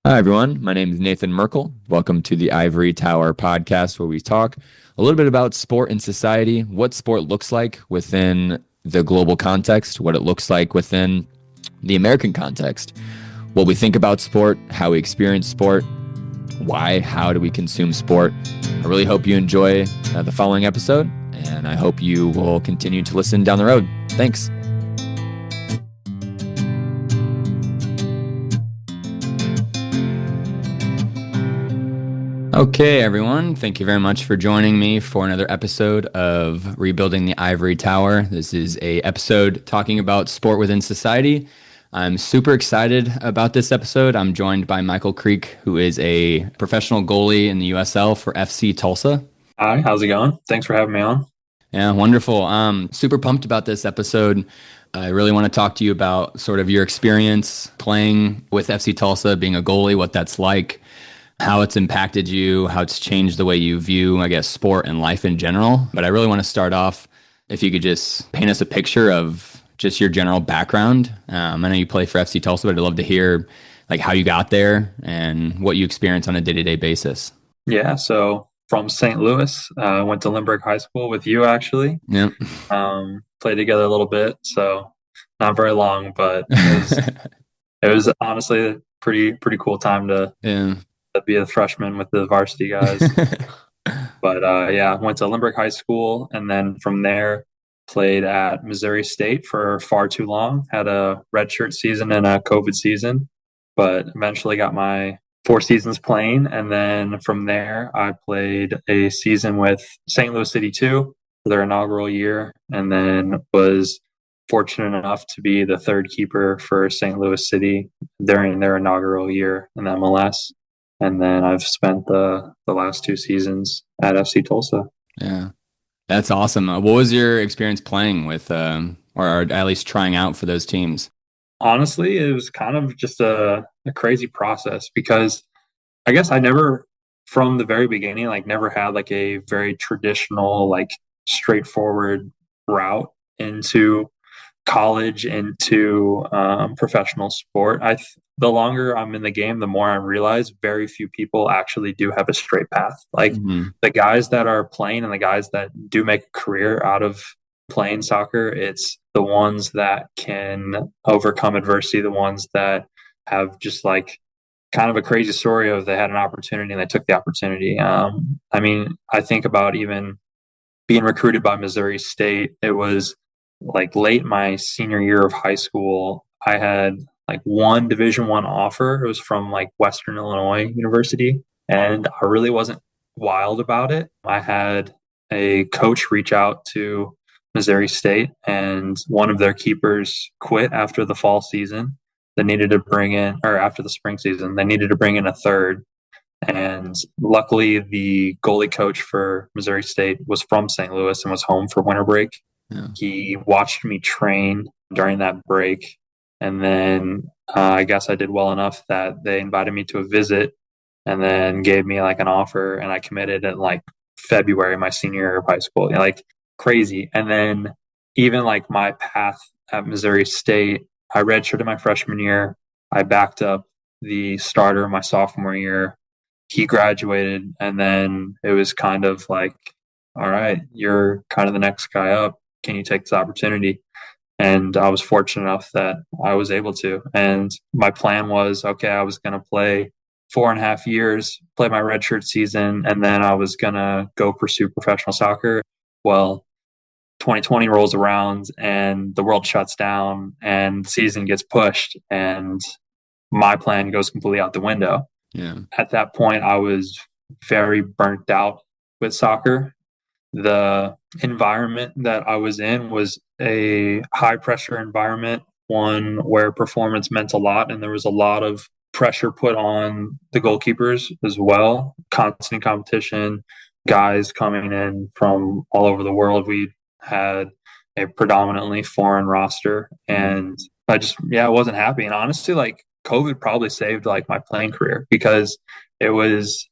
Hi, everyone. My name is Nathan Merkel. Welcome to the Ivory Tower podcast, where we talk a little bit about sport and society, what sport looks like within the global context, what it looks like within the American context, what we think about sport, how we experience sport, why, how do we consume sport. I really hope you enjoy the following episode, and I hope you will continue to listen down the road. Thanks. Okay, everyone. Thank you very much for joining me for another episode of Rebuilding the Ivory Tower. This is a episode talking about sport within society. I'm super excited about this episode. I'm joined by Michael Creek, who is a professional goalie in the USL for FC Tulsa. Hi, how's it going? Thanks for having me on. Yeah, wonderful. Super pumped about this episode. I really want to talk to you about sort of your experience playing with FC Tulsa, being a goalie, what that's like, how it's impacted you, how it's changed the way you view, I guess, sport and life in general. But I really want to start off, if you could just paint us a picture of just your general background. I know you play for FC Tulsa, but I'd love to hear like how you got there and what you experience on a day-to-day basis. Yeah, so from St. Louis, went to Lindbergh High School with you actually. Yep. Played together a little bit, so not very long, but it was honestly a pretty cool time Yeah. to be a freshman with the varsity guys. But yeah, went to Lindbergh High School, and then from there played at Missouri State for far too long. Had a redshirt season and a COVID season, but eventually got my 4 seasons playing. And then from there, I played a season with St. Louis City 2 for their inaugural year, and then was fortunate enough to be the third keeper for St. Louis City during their inaugural year in MLS. And then I've spent the last 2 seasons at FC Tulsa. Yeah. That's awesome. What was your experience playing with, or at least trying out for those teams? Honestly, it was kind of just a crazy process because I guess I never, from the very beginning, like never had like a very traditional, like straightforward route into college, into professional sport. The longer I'm in the game, the more I realize very few people actually do have a straight path. Like Mm-hmm. the guys that are playing and the guys that do make a career out of playing soccer, it's the ones that can overcome adversity, the ones that have just like kind of a crazy story of they had an opportunity and they took the opportunity. I mean, I think about even being recruited by Missouri State. It was like late my senior year of high school. I had like one Division 1 offer. It was from like Western Illinois University, and I really wasn't wild about it. I had a coach reach out to Missouri State, and one of their keepers quit after the fall season. They needed to bring in, or after the spring season, they needed to bring in a third. And luckily, the goalie coach for Missouri State was from St. Louis and was home for winter break. Yeah. He watched me train during that break. And then I guess I did well enough that they invited me to a visit and then gave me like an offer. And I committed in like February, my senior year of high school. You know, like crazy. And then even like my path at Missouri State, I redshirted my freshman year. I backed up the starter my sophomore year. He graduated, and then it was kind of like, all right, you're kind of the next guy up. Can you take this opportunity? And I was fortunate enough that I was able to. And my plan was, okay, I was going to play 4.5 years, play my redshirt season, and then I was going to go pursue professional soccer. Well, 2020 rolls around and the world shuts down and the season gets pushed, and my plan goes completely out the window. Yeah. At that point, I was very burnt out with soccer. The environment that I was in was a high pressure environment, one where performance meant a lot, and there was a lot of pressure put on the goalkeepers as well. Constant competition, guys coming in from all over the world. We had a predominantly foreign roster, and I wasn't happy. And honestly, like COVID probably saved like my playing career because it was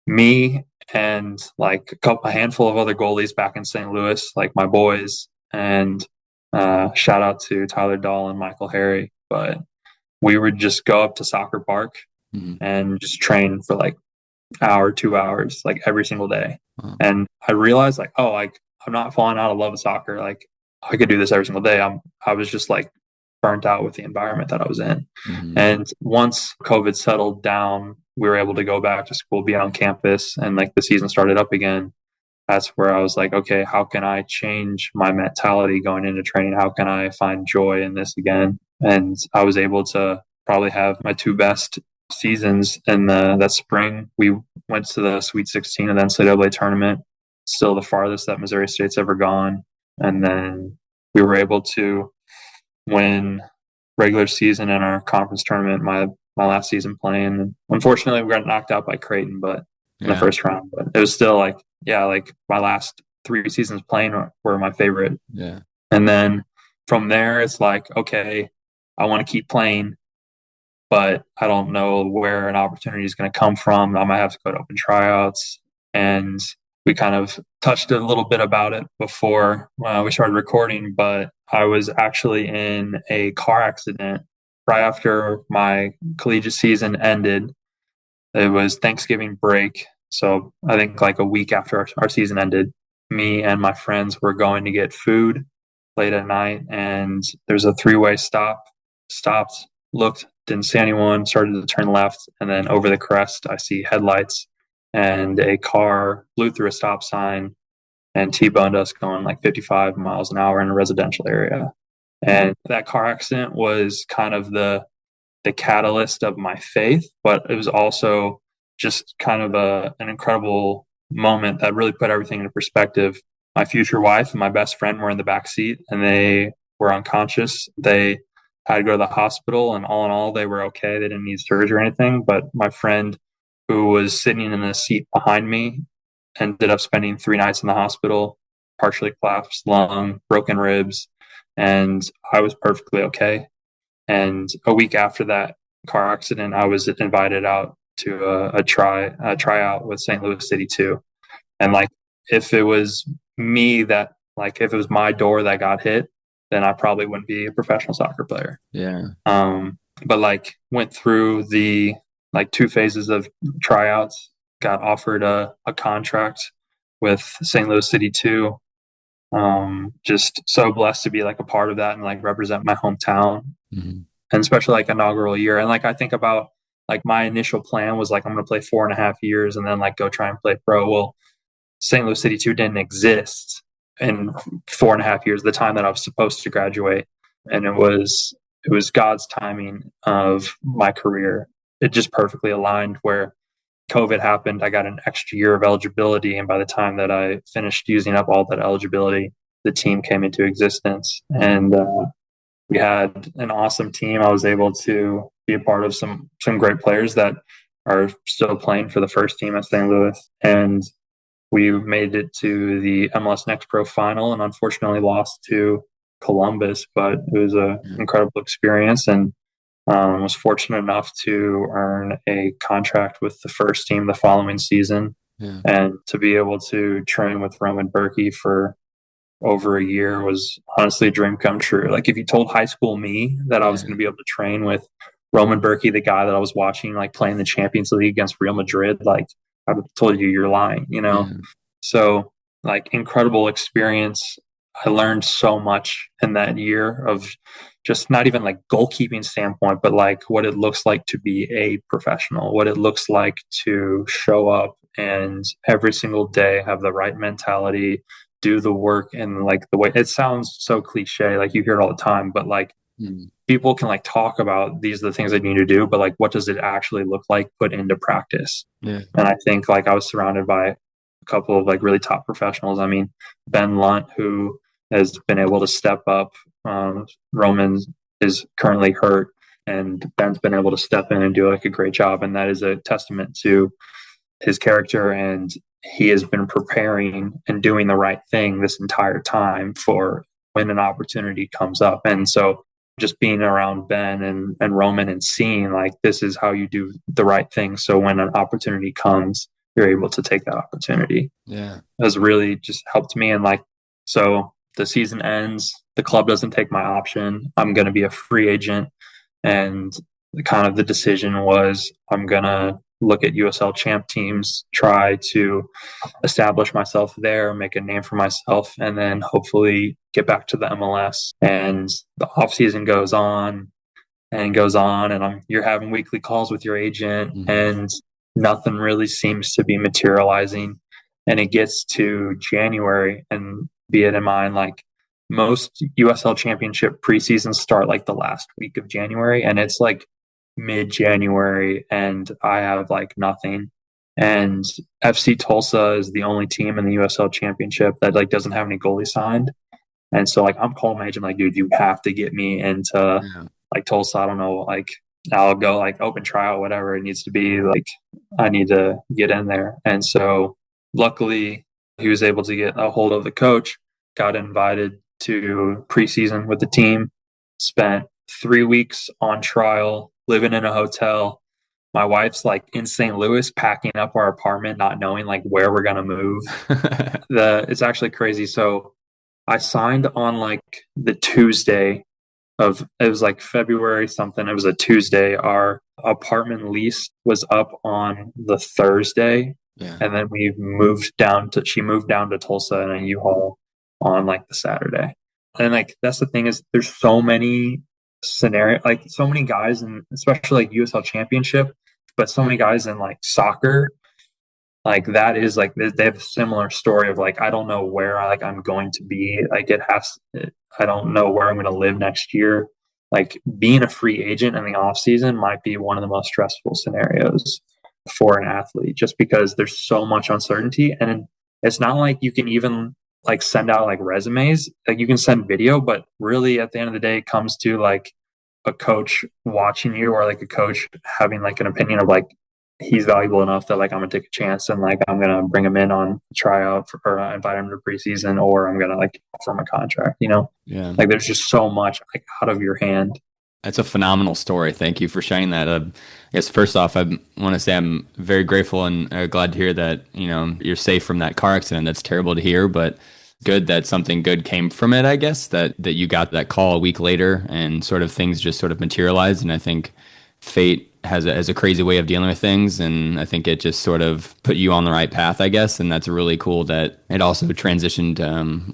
me and like a handful of other goalies back in St. Louis, like my boys, and shout out to Tyler Dahl and Michael Harry. But we would just go up to Soccer Park Mhm. and just train for like hour, 2 hours, like every single day. Wow. And I realized like, oh, like I'm not falling out of love with soccer. Like I could do this every single day. I was just like burnt out with the environment that I was in. Mhm. And once COVID settled down, we were able to go back to school, be on campus, and like the season started up again. That's where I was like, okay, how can I change my mentality going into training? How can I find joy in this again? And I was able to probably have my two best seasons in that spring. We went to the Sweet 16 of the NCAA tournament, still the farthest that Missouri State's ever gone. And then we were able to win regular season in our conference tournament my last season playing. Unfortunately, we got knocked out by Creighton, but in the Yeah. first round. But it was still like, yeah, like my last 3 seasons playing were my favorite. Yeah. And then from there, it's like, okay, I want to keep playing, but I don't know where an opportunity is going to come from. I might have to go to open tryouts. And we kind of touched a little bit about it before we started recording, but I was actually in a car accident right after my collegiate season ended. It was Thanksgiving break. So I think like a week after our season ended, me and my friends were going to get food late at night, and there's a three-way stop. Stopped, looked, didn't see anyone, started to turn left, and then over the crest, I see headlights, and a car blew through a stop sign and T-boned us going like 55 miles an hour in a residential area. And that car accident was kind of the catalyst of my faith, but it was also just kind of an incredible moment that really put everything into perspective. My future wife and my best friend were in the back seat, and they were unconscious. They had to go to the hospital, and all in all, they were okay. They didn't need surgery or anything. But my friend, who was sitting in the seat behind me, ended up spending 3 nights in the hospital, partially collapsed lung, broken ribs, and I was perfectly okay. And a week after that car accident, I was invited out to a tryout with St. Louis City 2. And like, if it was me that, like, if it was my door that got hit, then I probably wouldn't be a professional soccer player. Yeah. But like, went through the like 2 phases of tryouts, got offered a contract with St. Louis City 2. Just so blessed to be like a part of that and like represent my hometown, Mhm. and especially like inaugural year. And like I think about like my initial plan was like I'm going to play 4.5 years and then like go try and play pro. Well, St. Louis City 2 didn't exist in 4.5 years, the time that I was supposed to graduate, and it was God's timing of my career. It just perfectly aligned where COVID happened. I got an extra year of eligibility, and by the time that I finished using up all that eligibility, the team came into existence, and we had an awesome team. I was able to be a part of some great players that are still playing for the first team at St. Louis, and we made it to the MLS Next Pro final, and unfortunately lost to Columbus. But it was an Yeah. incredible experience, and was fortunate enough to earn a contract with the first team the following season, Yeah. and to be able to train with Roman Berkey for over a year was honestly a dream come true. Like if you told high school me that I was Yeah. going to be able to train with Roman Berkey, the guy that I was watching like playing the Champions League against Real Madrid, like I would have told you you're lying, you know? Yeah. So like incredible experience. I learned so much in that year of just not even like goalkeeping standpoint, but like what it looks like to be a professional, what it looks like to show up and every single day have the right mentality, do the work, and like the way it sounds so cliche, like you hear it all the time, but like Mhm. people can like talk about these are the things they need to do, but like what does it actually look like put into practice? Yeah. And I think like I was surrounded by a couple of like really top professionals. I mean, Ben Lunt, who has been able to step up. Roman is currently hurt, and Ben's been able to step in and do like a great job, and that is a testament to his character. And he has been preparing and doing the right thing this entire time for when an opportunity comes up. And so just being around Ben and Roman and seeing like this is how you do the right thing. So when an opportunity comes, you're able to take that opportunity. Yeah. Has really just helped me. And like, so the season ends, the club doesn't take my option. I'm going to be a free agent. And kind of the decision was I'm going to look at USL champ teams, try to establish myself there, make a name for myself, and then hopefully get back to the MLS. And the off season goes on and goes on, and you're having weekly calls with your agent, and nothing really seems to be materializing. And it gets to January, and be it in mind, like most USL championship preseasons start like the last week of January, and it's like mid-January, and I have like nothing. And FC Tulsa is the only team in the USL championship that like doesn't have any goalie signed. And so like I'm calling my agent like, dude, you have to get me into like Tulsa. I don't know, like I'll go like open trial, whatever it needs to be. Like I need to get in there. And so luckily he was able to get a hold of the coach, got invited to preseason with the team, spent 3 weeks on trial, living in a hotel. My wife's like in St. Louis packing up our apartment, not knowing like where we're gonna move. It's actually crazy. So I signed on like the Tuesday of, it was like February something. It was a Tuesday. Our apartment lease was up on the Thursday. Yeah. And then she moved down to Tulsa in a U-Haul on like the Saturday. And like, that's the thing is there's so many like so many guys, and especially like USL championship, but so many guys in like soccer, like that is like they have a similar story of like I don't know where I'm going to be, like I don't know where I'm going to live next year. Like being a free agent in the off season might be one of the most stressful scenarios for an athlete, just because there's so much uncertainty. And it's not like you can even like send out like resumes, like you can send video, but really at the end of the day it comes to like a coach watching you, or like a coach having like an opinion of like he's valuable enough that like I'm gonna take a chance and like I'm gonna bring him in on tryout or invite him to preseason, or I'm gonna like offer him a contract, Yeah. Like there's just so much like out of your hand. That's a phenomenal story. Thank you for sharing that. I guess first off, I want to say I'm very grateful and glad to hear that, you're safe from that car accident. That's terrible to hear, but good that something good came from it, I guess, that you got that call a week later and sort of things just sort of materialized. And I think fate has a crazy way of dealing with things. And I think it just sort of put you on the right path, I guess. And that's really cool that it also transitioned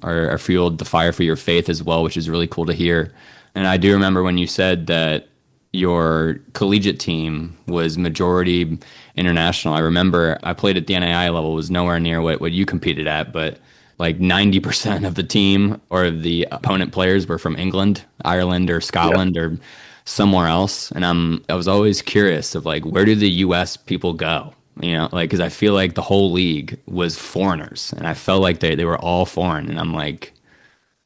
or fueled the fire for your faith as well, which is really cool to hear. And I do remember when you said that your collegiate team was majority international. I remember I played at the NAI level, was nowhere near what you competed at, but like 90% of the team or the opponent players were from England, Ireland, or Scotland, or somewhere else. And I was always curious of like, where do the US people go? Like, cause I feel like the whole league was foreigners, and I felt like they were all foreign. And I'm like,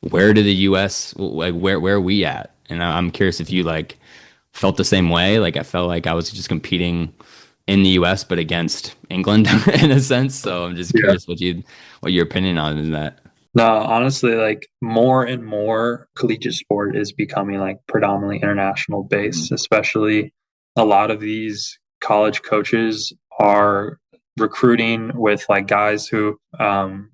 where do the US, like, where are we at? And I'm curious if you like felt the same way. Like, I felt like I was just competing in the US, but against England in a sense. So I'm just curious what your opinion on is that. No, honestly, like more and more collegiate sport is becoming like predominantly international based, especially a lot of these college coaches are recruiting with like guys who,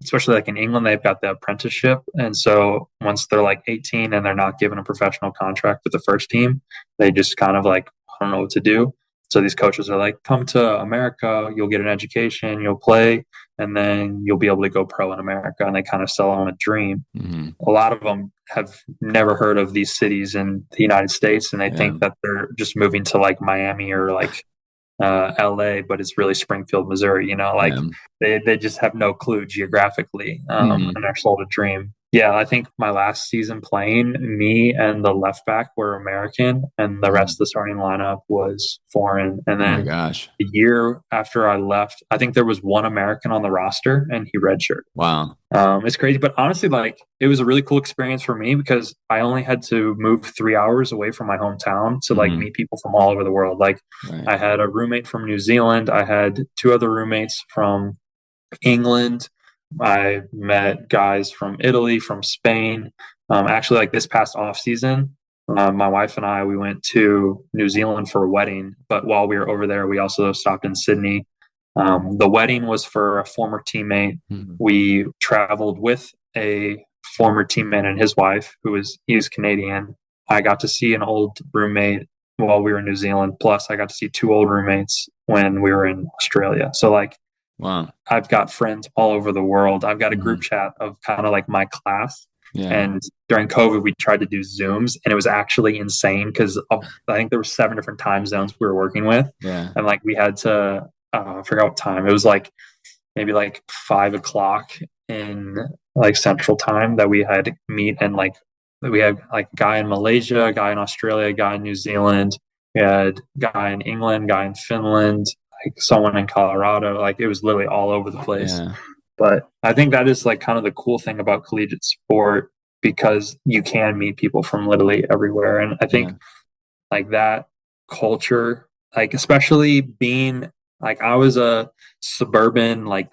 especially like in England, they've got the apprenticeship. And so once they're like 18 and they're not given a professional contract with the first team, they just kind of like, I don't know what to do. So these coaches are like, come to America, you'll get an education, you'll play, and then you'll be able to go pro in America. And they kind of sell on a dream. A lot of them have never heard of these cities in the United States, and they think that they're just moving to like Miami or like LA, but it's really Springfield, Missouri, like they just have no clue geographically, and they're sold a dream. Yeah, I think my last season playing, me and the left back were American, and the rest of the starting lineup was foreign. And then oh my gosh, the year after I left, I think there was one American on the roster, and he redshirted. Wow. It's crazy, but honestly, like it was a really cool experience for me because I only had to move 3 hours away from my hometown to like meet people from all over the world. Like I had a roommate from New Zealand. I had 2 other roommates from England. I met guys from Italy, from Spain. Actually, like this past off season, my wife and I, we went to New Zealand for a wedding. But while we were over there, we also stopped in Sydney. The wedding was for a former teammate. We traveled with a former teammate and his wife, he's Canadian. I got to see an old roommate while we were in New Zealand. Plus, I got to see two old roommates when we were in Australia. So like, Wow. I've got friends all over the world. I've got a group Mhm. chat of kind of like my class. Yeah. And during COVID, we tried to do Zooms, and it was actually insane because I think there were 7 different time zones we were working with, Yeah. and like we had to I forgot what time. It was like maybe like 5 o'clock in like Central Time that we had to meet, and like we had like a guy in Malaysia, a guy in Australia, a guy in New Zealand, we had a guy in England, a guy in Finland, like someone in Colorado. Like it was literally all over the place. Yeah. But I think that is like kind of the cool thing about collegiate sport because you can meet people from literally everywhere. And I Yeah. think like that culture, like especially being like I was a suburban like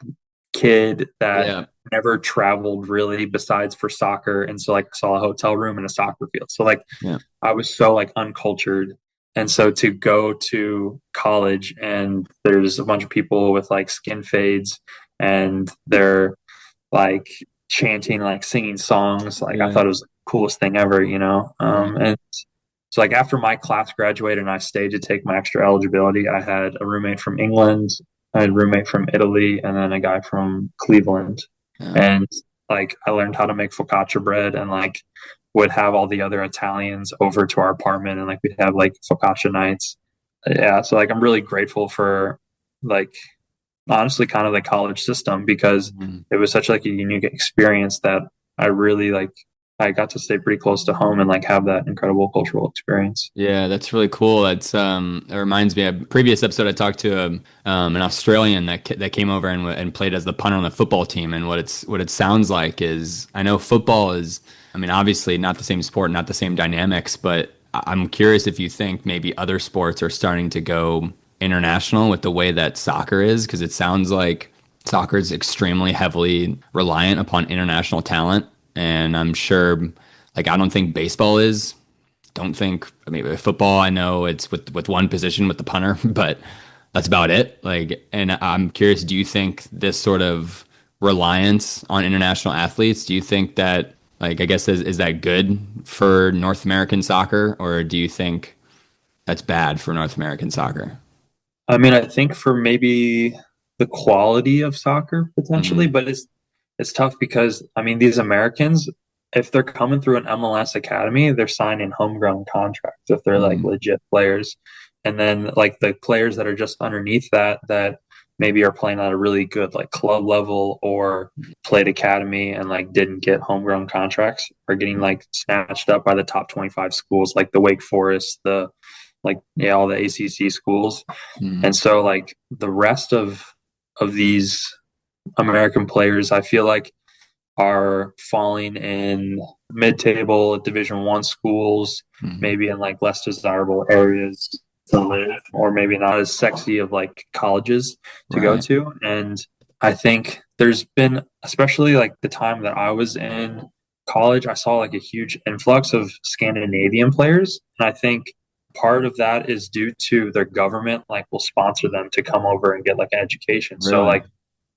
kid that Yeah. never traveled really besides for soccer. And so like I saw a hotel room and a soccer field. So like Yeah. I was so like uncultured. And so to go to college and there's a bunch of people with like skin fades and they're like chanting, like singing songs, like I Yeah. thought it was the coolest thing ever, you know? Yeah. And so like after my class graduated and I stayed to take my extra eligibility, I had a roommate from England, I had a roommate from Italy, and then a guy from Cleveland. Yeah. And like I learned how to make focaccia bread and like would have all the other Italians over to our apartment and like we'd have like focaccia nights. Yeah, so like I'm really grateful for like honestly kind of the college system because Mhm. it was such like a unique experience that I really like I got to stay pretty close to home and like have that incredible cultural experience. Yeah, that's really cool. That's it reminds me of a previous episode I talked to an Australian that came over and played as the punter on the football team. And what it sounds like is I know football is, I mean, obviously not the same sport, not the same dynamics, but I'm curious if you think maybe other sports are starting to go international with the way that soccer is, because it sounds like soccer is extremely heavily reliant upon international talent. And I'm sure, like, I don't think baseball is. Don't think, I mean, with football, I know it's with one position with the punter, but that's about it. Like, and I'm curious, do you think this sort of reliance on international athletes, do you think that, like, I guess, is that good for North American soccer, or do you think that's bad for North American soccer? I mean, I think for maybe the quality of soccer potentially, Hmm. but it's tough because I mean these Americans, if they're coming through an MLS academy, they're signing homegrown contracts if they're like Hmm. legit players. And then like the players that are just underneath that maybe are playing at a really good like club level or played academy and like didn't get homegrown contracts are getting like snatched up by the top 25 schools like the Wake Forest, the like yeah, all the ACC schools. Hmm. And so like the rest of these American players, I feel like are falling in mid-table Division 1 schools, Hmm. maybe in like less desirable areas to live, or maybe not as sexy of like colleges to go Right. to. And I think there's been, especially like the time that I was in college, I saw like a huge influx of Scandinavian players. And I think part of that is due to their government like will sponsor them to come over and get like an education. So Really? like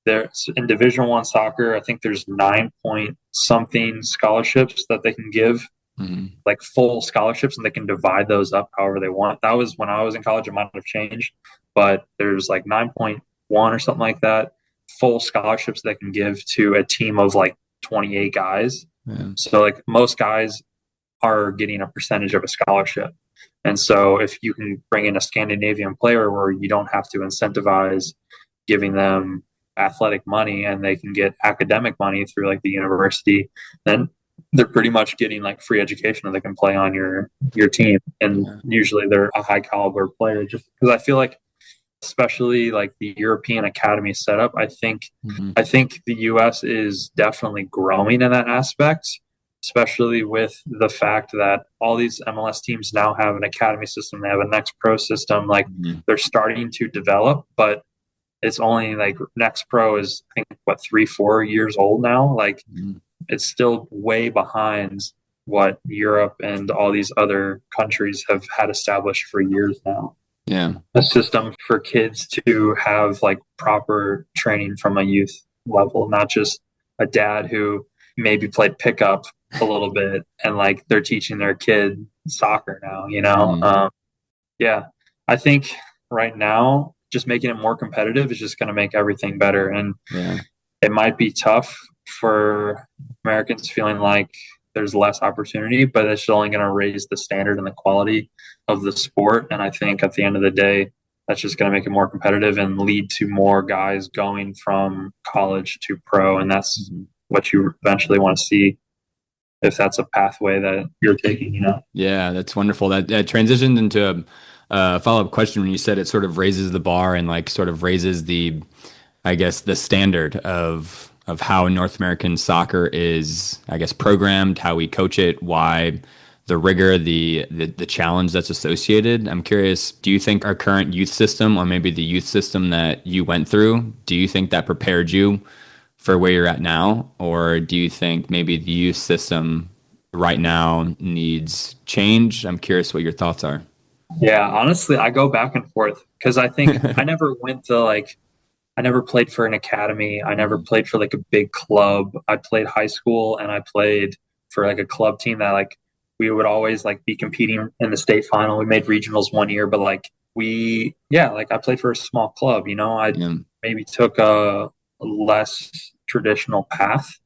there's in Division 1 soccer, I think there's 9 point something scholarships that they can give, Hmm. like full scholarships, and they can divide those up however they want. That was when I was in college, it might have changed, but there's like 9.1 or something like that, full scholarships they can give to a team of like 28 guys. Yeah. So like most guys are getting a percentage of a scholarship. And so if you can bring in a Scandinavian player where you don't have to incentivize giving them athletic money and they can get academic money through like the university, then they're pretty much getting like free education and they can play on your team. And Yeah. usually they're a high caliber player just because I feel like especially like the European Academy setup, Hmm. I think the US is definitely growing in that aspect, especially with the fact that all these MLS teams now have an academy system, they have a next pro system, like Hmm. they're starting to develop, but it's only like next pro is I think what 3 4 years old now. Like Hmm. it's still way behind what Europe and all these other countries have had established for years now. Yeah. A system for kids to have like proper training from a youth level, not just a dad who maybe played pickup a little bit and like they're teaching their kid soccer now, you know? Hmm. Yeah. I think right now, just making it more competitive is just going to make everything better. And Yeah. it might be tough for Americans feeling like there's less opportunity, but it's only going to raise the standard and the quality of the sport. And I think at the end of the day, that's just going to make it more competitive and lead to more guys going from college to pro. And that's Mhm. what you eventually want to see if that's a pathway that you're taking, you know? Yeah, that's wonderful. That transitioned into a follow-up question when you said it sort of raises the bar and like sort of raises the, I guess, the standard of how North American soccer is, I guess, programmed, how we coach it, why the rigor, the challenge that's associated. I'm curious, do you think our current youth system, or maybe the youth system that you went through, do you think that prepared you for where you're at now? Or do you think maybe the youth system right now needs change? I'm curious what your thoughts are. Yeah, honestly, I go back and forth because I think I never went to like I never played for an academy. I never Mhm. played for like a big club. I played high school and I played for like a club team that like we would always like be competing in the state final. We made regionals one year, but like yeah, like I played for a small club, you know. I Yeah. maybe took a less traditional path,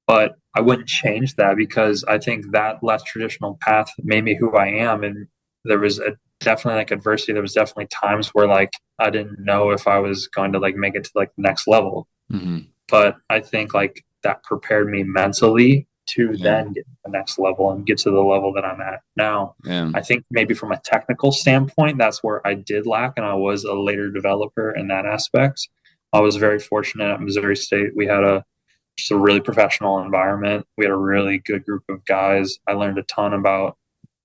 but I wouldn't change that because I think that less traditional path made me who I am. And there was definitely like adversity. There was definitely times where like I didn't know if I was going to like make it to like the next level. Hmm. But I think like that prepared me mentally to Yeah. then get to the next level and get to the level that I'm at now. Yeah. I think maybe from a technical standpoint, that's where I did lack, and I was a later developer in that aspect. I was very fortunate at Missouri State. We had a just a really professional environment. We had a really good group of guys. I learned a ton about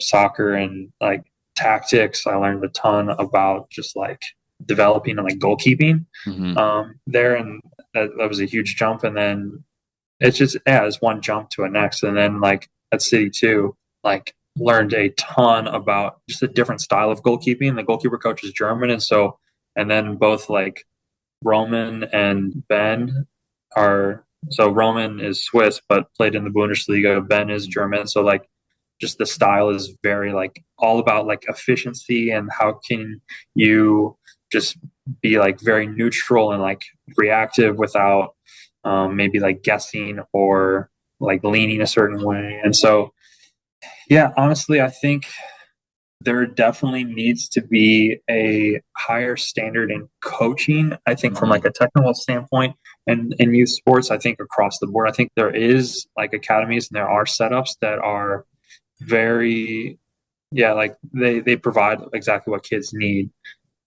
soccer and like tactics. I learned a ton about just like developing and like goalkeeping Hmm. there, and that was a huge jump. And then it's just yeah, it's one jump to a next. And then like at City too, like learned a ton about just a different style of goalkeeping. The goalkeeper coach is German, and so and then both like Roman and Ben are so Roman is Swiss but played in the Bundesliga. Ben is German, so like just the style is very like all about like efficiency and how can you just be like very neutral and like reactive without maybe like guessing or like leaning a certain way. And so yeah, honestly, I think there definitely needs to be a higher standard in coaching. I think from like Hmm. a technical standpoint and in youth sports, I think across the board, I think there is like academies and there are setups that are very, yeah, like they provide exactly what kids need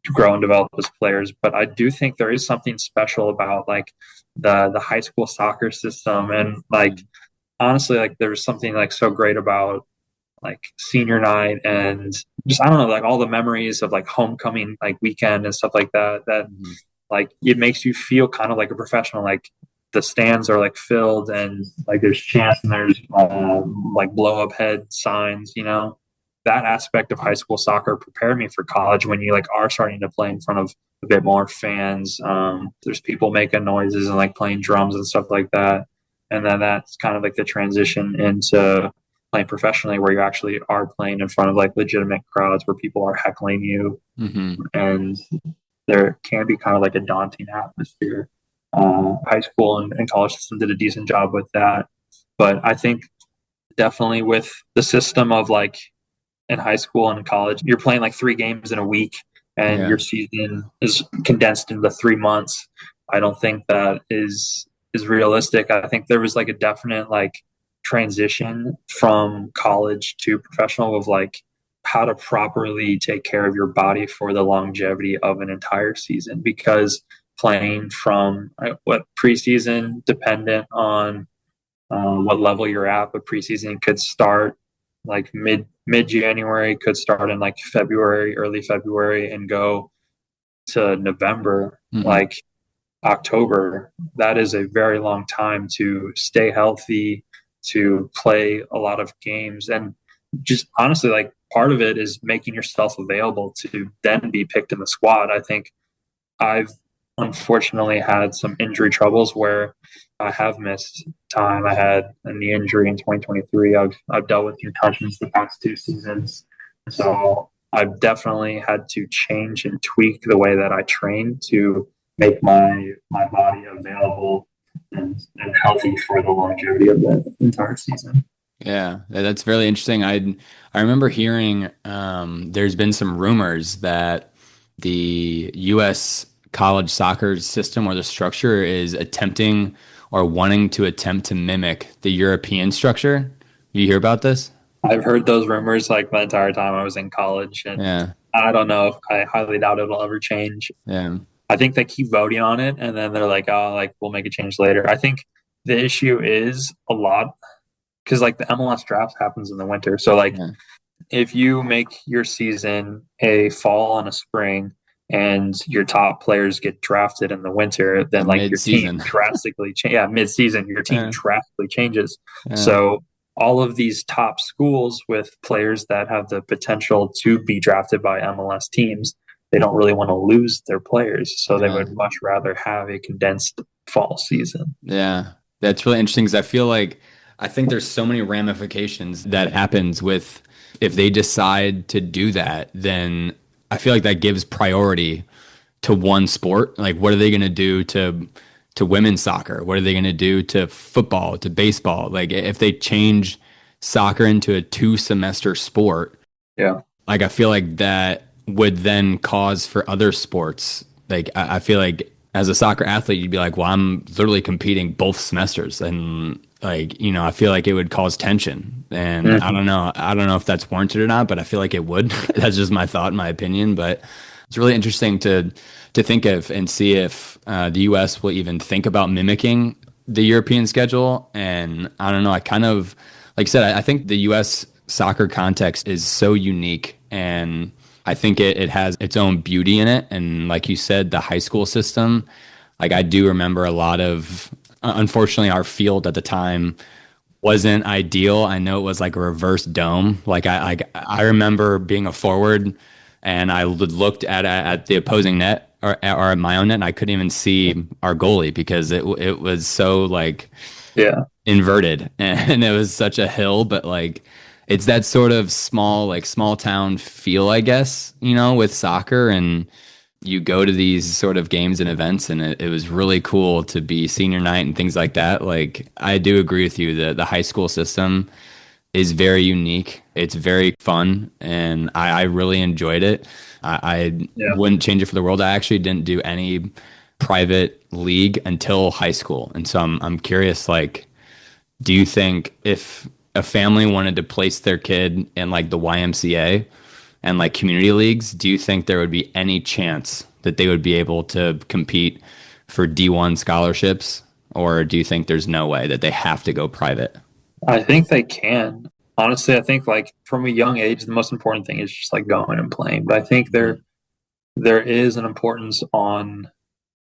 to grow and develop as players. But I do think there is something special about like the high school soccer system and like honestly, like there was something like so great about like senior night and just I don't know, like all the memories of like homecoming like weekend and stuff like that. That Hmm. like it makes you feel kind of like a professional. Like the stands are like filled and like there's chants and there's like blow up head signs. You know, that aspect of high school soccer prepared me for college when you like are starting to play in front of a bit more fans. There's people making noises and like playing drums and stuff like that. And then that's kind of like the transition into playing professionally where you actually are playing in front of like legitimate crowds where people are heckling you Hmm. and there can be kind of like a daunting atmosphere. High school and college system did a decent job with that, but I think definitely with the system of like in high school and in college, you're playing like 3 games in a week, and Yeah. your season is condensed into 3 months. I don't think that is realistic. I think there was like a definite like transition from college to professional of like how to properly take care of your body for the longevity of an entire season because playing from what preseason dependent on what level you're at, but preseason could start like mid January, could start in like February, early February, and go to November, Hmm. like October. That is a very long time to stay healthy, to play a lot of games, and just honestly, like part of it is making yourself available to then be picked in the squad. I think I've unfortunately had some injury troubles where I have missed time. I had a knee injury in 2023. I've dealt with concussions the past 2 seasons. So I've definitely had to change and tweak the way that I train to make my body available and healthy for the longevity of the entire season. Yeah, that's really interesting. I remember hearing there's been some rumors that the U.S. college soccer system or the structure is attempting or wanting to attempt to mimic the European structure. You hear about this? I've heard those rumors like the entire time I was in college, and Yeah, I don't know if I highly doubt it'll ever change. yeah, I think they keep voting on it, and then they're like, "Oh, like we'll make a change later." I think the issue is a lot because like the MLS draft happens in the winter, so like yeah. if you make your season a fall and a spring and your top players get drafted in the winter, A then like your team mid-season. drastically yeah, mid-season your team Yeah, drastically changes. yeah, So all of these top schools with players that have the potential to be drafted by MLS teams, they don't really want to lose their players, so they yeah. would much rather have a condensed fall season. Yeah, that's really interesting because I think there's so many ramifications that happens with if they decide to do that, then I feel like that gives priority to one sport. Like, what are they going to do to women's soccer? What are they going to do to football, to baseball? Like, if they change soccer into a 2 semester sport, Yeah. like I feel like that would then cause for other sports. Like I feel like as a soccer athlete, you'd be like, well, I'm literally competing both semesters, and like I feel like it would cause tension. And Mhm. I don't know if that's warranted or not, but I feel like it would. That's just my thought, my opinion. But it's really interesting to think of and see if the U.S. will even think about mimicking the European schedule. And I don't know. I kind of like I said, I think the U.S. soccer context is so unique, and I think it has its own beauty in it. And like you said, the high school system, like I do remember a lot of, unfortunately, our field at the time wasn't ideal. I know it was like a reverse dome. I remember being a forward, and I looked at the opposing net or at my own net, and I couldn't even see our goalie because it was so like Yeah. inverted and it was such a hill, but like it's that sort of small town feel, I guess, with soccer. And you go to these sort of games and events, and it was really cool to be senior night and things like that. Like I do agree with you that the high school system is very unique. It's very fun, and I really enjoyed it. I Yeah. wouldn't change it for the world. I actually didn't do any private league until high school, and so I'm curious, like, do you think if a family wanted to place their kid in like the YMCA and like community leagues, do you think there would be any chance that they would be able to compete for D1 scholarships? Or do you think there's no way that they have to go private? I think they can. Honestly, I think like from a young age, the most important thing is just like going and playing. But I think Mhm. there is an importance on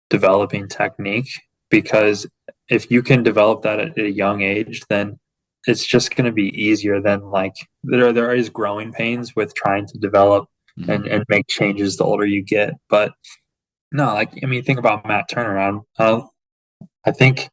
developing technique because if you can develop that at a young age, then it's just going to be easier than like there is growing pains with trying to develop Mhm. and make changes the older you get. But no, like I mean, think about Matt Turner. I think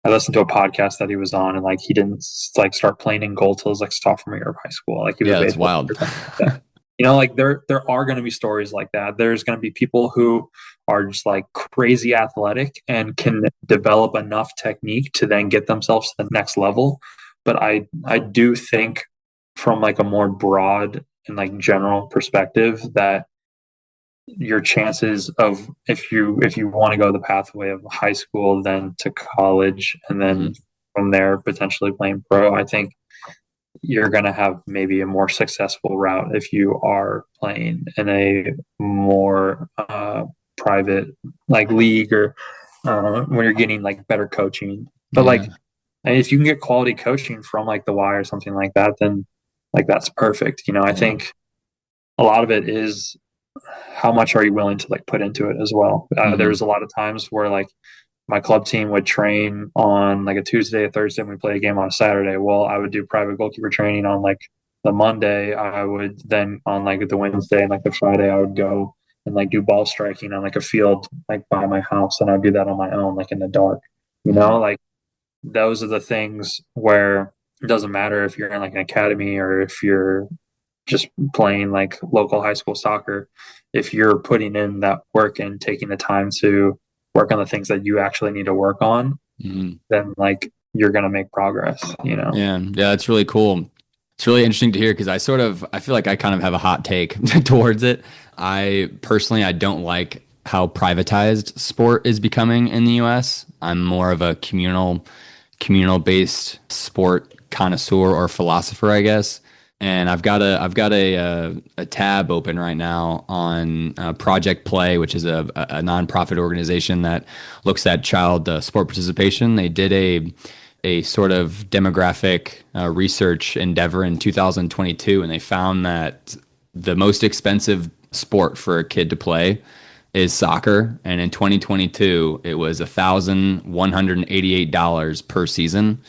I listened to a podcast that he was on, and like he didn't like start playing in goal till his like sophomore year of high school. Like he was a Yeah, that's baseball wild. player or something like that. Like there are going to be stories like that. There's going to be people who are just like crazy athletic and can develop enough technique to then get themselves to the next level. But I do think from like a more broad and like general perspective that your chances of if you want to go the pathway of high school then to college and then Mhm. from there potentially playing pro, I think you're going to have maybe a more successful route if you are playing in a more private like league or when you're getting like better coaching. But like Yeah. if you can get quality coaching from like the Y or something like that, then like that's perfect. I Yeah. think a lot of it is how much are you willing to like put into it as well. Hmm. There's a lot of times where like my club team would train on like a Tuesday, a Thursday, and we play a game on a Saturday. Well, I would do private goalkeeper training on like the Monday. I would then on like the Wednesday and like the Friday, I would go and like do ball striking on like a field like by my house, and I'd do that on my own, like in the dark. Yeah. Like those are the things where it doesn't matter if you're in like an academy or if you're just playing like local high school soccer, if you're putting in that work and taking the time to work on the things that you actually need to work on, Mhm. then like you're going to make progress, you know? Yeah, yeah, that's really cool. It's really interesting to hear because I feel like I kind of have a hot take towards it. I personally, I don't like how privatized sport is becoming in the US. I'm more of a communal based sport connoisseur or philosopher, I guess. And I've got a tab open right now on Project Play, which is a nonprofit organization that looks at child sport participation. They did a sort of demographic research endeavor in 2022, and they found that the most expensive sport for a kid to play is soccer. And in 2022, it was $1,188 per season.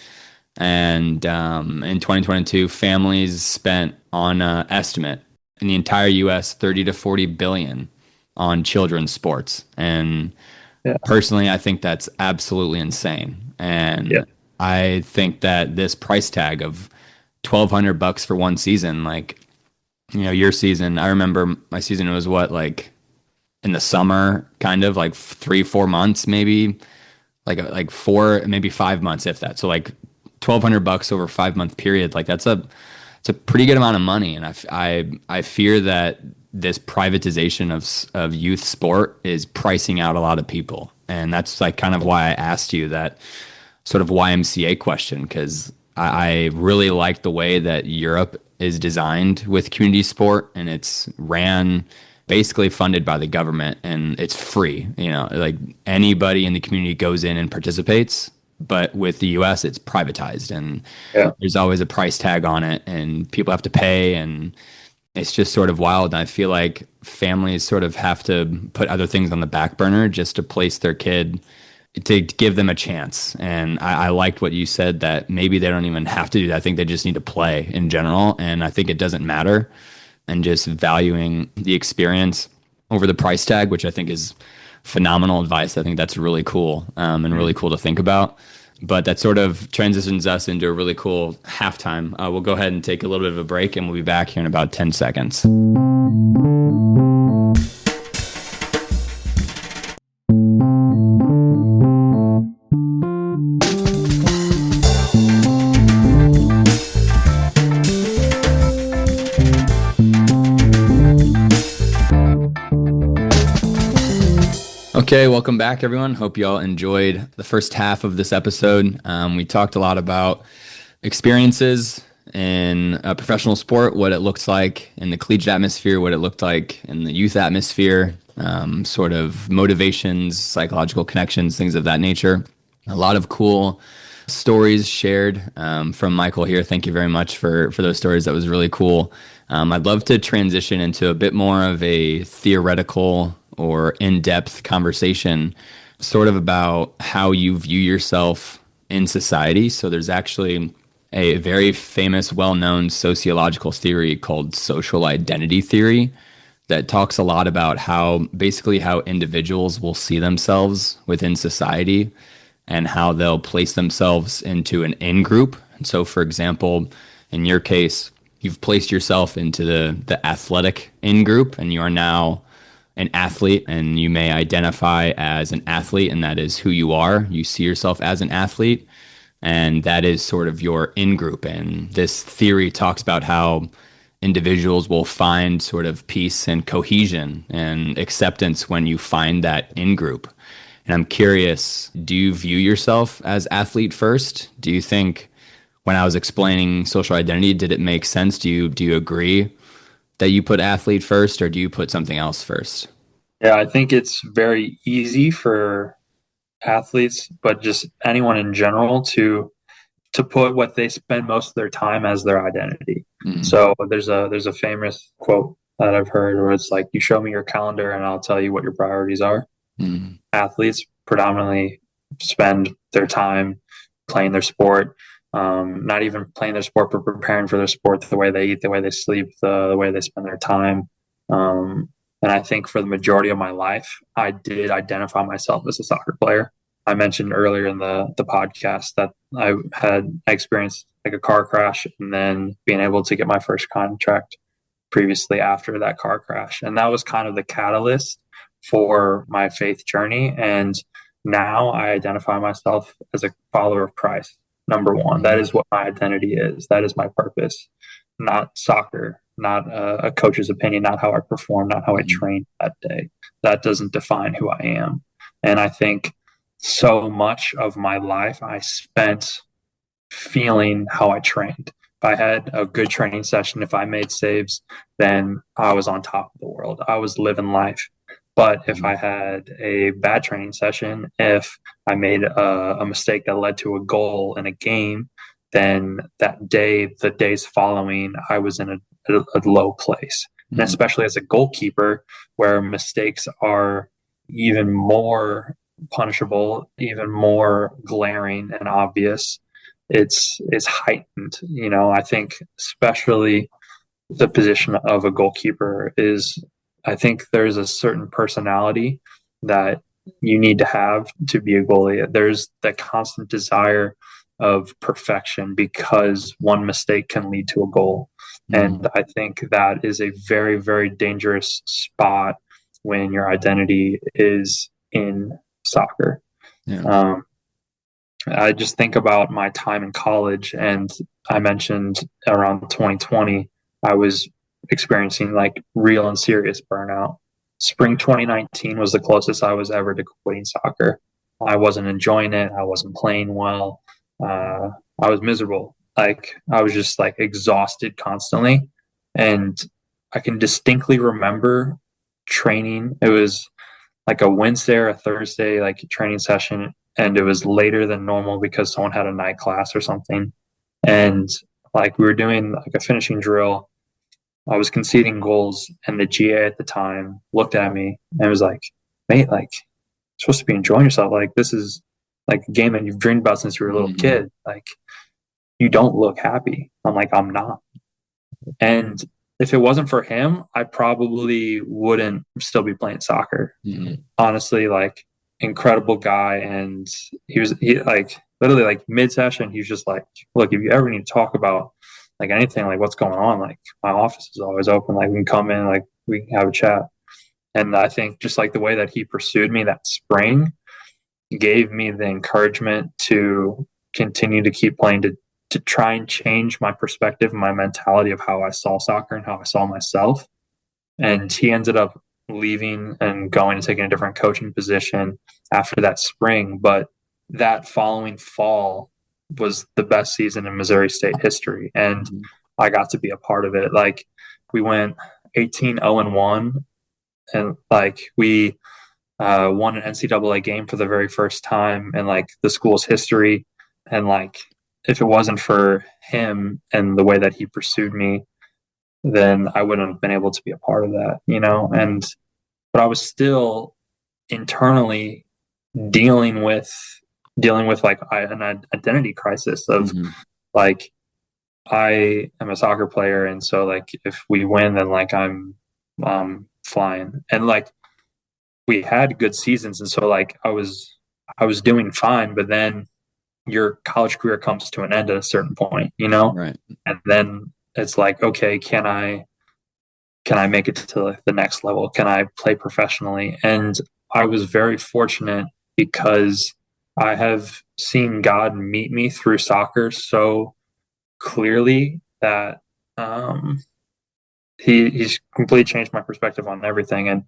And in 2022, families spent on estimate in the entire U.S. 30 to 40 billion on children's sports. And Yeah. personally, I think that's absolutely insane. Yeah. And I think that this price tag of $1,200 for one season, like, your season, I remember my season was what, like in the summer, kind of like 3, 4 months, maybe like 4, maybe 5 months, if that. So like $1,200 over a 5 month period, like it's a pretty good amount of money. And I fear that this privatization of youth sport is pricing out a lot of people. And that's like kind of why I asked you that sort of YMCA question, because I really like the way that Europe is designed with community sport, and it's ran basically funded by the government, and it's free. Like anybody in the community goes in and participates. But with the US, it's privatized, and Yeah. there's always a price tag on it, and people have to pay, and it's just sort of wild. And I feel like families sort of have to put other things on the back burner just to place their kid, to give them a chance. And I liked what you said, that maybe they don't even have to do that. I think they just need to play in general. And I think it doesn't matter, and just valuing the experience over the price tag, which I think is phenomenal advice. I think that's really cool, and really cool to think about. But that sort of transitions us into a really cool halftime. We'll go ahead and take a little bit of a break, and we'll be back here in about 10 seconds. Okay, welcome back, everyone. Hope you all enjoyed the first half of this episode. We talked a lot about experiences in a professional sport, what it looks like in the collegiate atmosphere, what it looked like in the youth atmosphere, sort of motivations, psychological connections, things of that nature. A lot of cool stories shared from Michael here. Thank you very much for those stories. That was really cool. I'd love to transition into a bit more of a theoretical or in-depth conversation, sort of about how you view yourself in society. So there's actually a very famous, well-known sociological theory called social identity theory that talks a lot about how individuals will see themselves within society, and how they'll place themselves into an in-group. And so, for example, in your case, you've placed yourself into the athletic in-group, and you are now an athlete, and you may identify as an athlete, and that is who you are. You see yourself as an athlete, and that is sort of your in-group. And this theory talks about how individuals will find sort of peace and cohesion and acceptance when you find that in-group. And I'm curious, do you view yourself as athlete first? Do you think, when I was explaining social identity, did it make sense? Do you agree that you put athlete first, or do you put something else first? Yeah, I think it's very easy for athletes, but just anyone in general to put what they spend most of their time as their identity. Mm, So there's a famous quote that I've heard where it's like, you show me your calendar and I'll tell you what your priorities are. mm, Athletes predominantly spend their time playing their sport, not even playing their sport, but preparing for their sport, the way they eat, the way they sleep, the way they spend their time. And I think for the majority of my life, I did identify myself as a soccer player. I mentioned earlier in the podcast that I experienced like a car crash, and then being able to get my first contract previously after that car crash. And that was kind of the catalyst for my faith journey. And now I identify myself as a follower of Christ. Number one, that is what my identity is. That is my purpose, not soccer, not a coach's opinion, not how I perform, not how I train that day. That doesn't define who I am. And I think so much of my life I spent feeling how I trained. If I had a good training session, if I made saves, then I was on top of the world. I was living life. But if I had a bad training session, if I made a mistake that led to a goal in a game, then that day, the days following, I was in a low place. And especially as a goalkeeper, where mistakes are even more punishable, even more glaring and obvious, it's heightened. I think especially the position of a goalkeeper is, I think there's a certain personality that you need to have to be a goalie. There's that constant desire of perfection because one mistake can lead to a goal. And I think that is a very, very dangerous spot when your identity is in soccer. Yeah. I just think about my time in college, and I mentioned around 2020, I was experiencing like real and serious burnout. Spring 2019 was the closest I was ever to quitting soccer. I wasn't enjoying it. I wasn't playing well. I was miserable. Like I was just like exhausted constantly. And I can distinctly remember training. It was like a Wednesday or a Thursday, like training session. And it was later than normal because someone had a night class or something. And like we were doing like a finishing drill. I was conceding goals, and the GA at the time looked at me and was like, "Mate, like you're supposed to be enjoying yourself. Like this is like a game that you've dreamed about since you were a little kid. Like you don't look happy." I'm like, "I'm not." And if it wasn't for him, I probably wouldn't still be playing soccer. Honestly, like incredible guy. And he like literally like mid session, he was just like, "Look, if you ever need to talk about like anything, like what's going on, like my office is always open. Like we can come in, like we can have a chat." And I think just like the way that he pursued me that spring gave me the encouragement to continue to keep playing, to try and change my perspective and my mentality of how I saw soccer and how I saw myself. And he ended up leaving and going and taking a different coaching position after that spring. But that following fall was the best season in Missouri State history. And I got to be a part of it. Like we went 18-0-1, and like we won an NCAA game for the very first time in like the school's history. And like if it wasn't for him and the way that he pursued me, then I wouldn't have been able to be a part of that, and but I was still internally dealing with like an identity crisis of like I am a soccer player, and so like if we win, then like I'm flying. And like we had good seasons, and so like I was doing fine, but then your college career comes to an end at a certain point, Right. and then it's like, okay, can I make it to the next level? Can I play professionally? And I was very fortunate because I have seen God meet me through soccer so clearly that he's completely changed my perspective on everything. And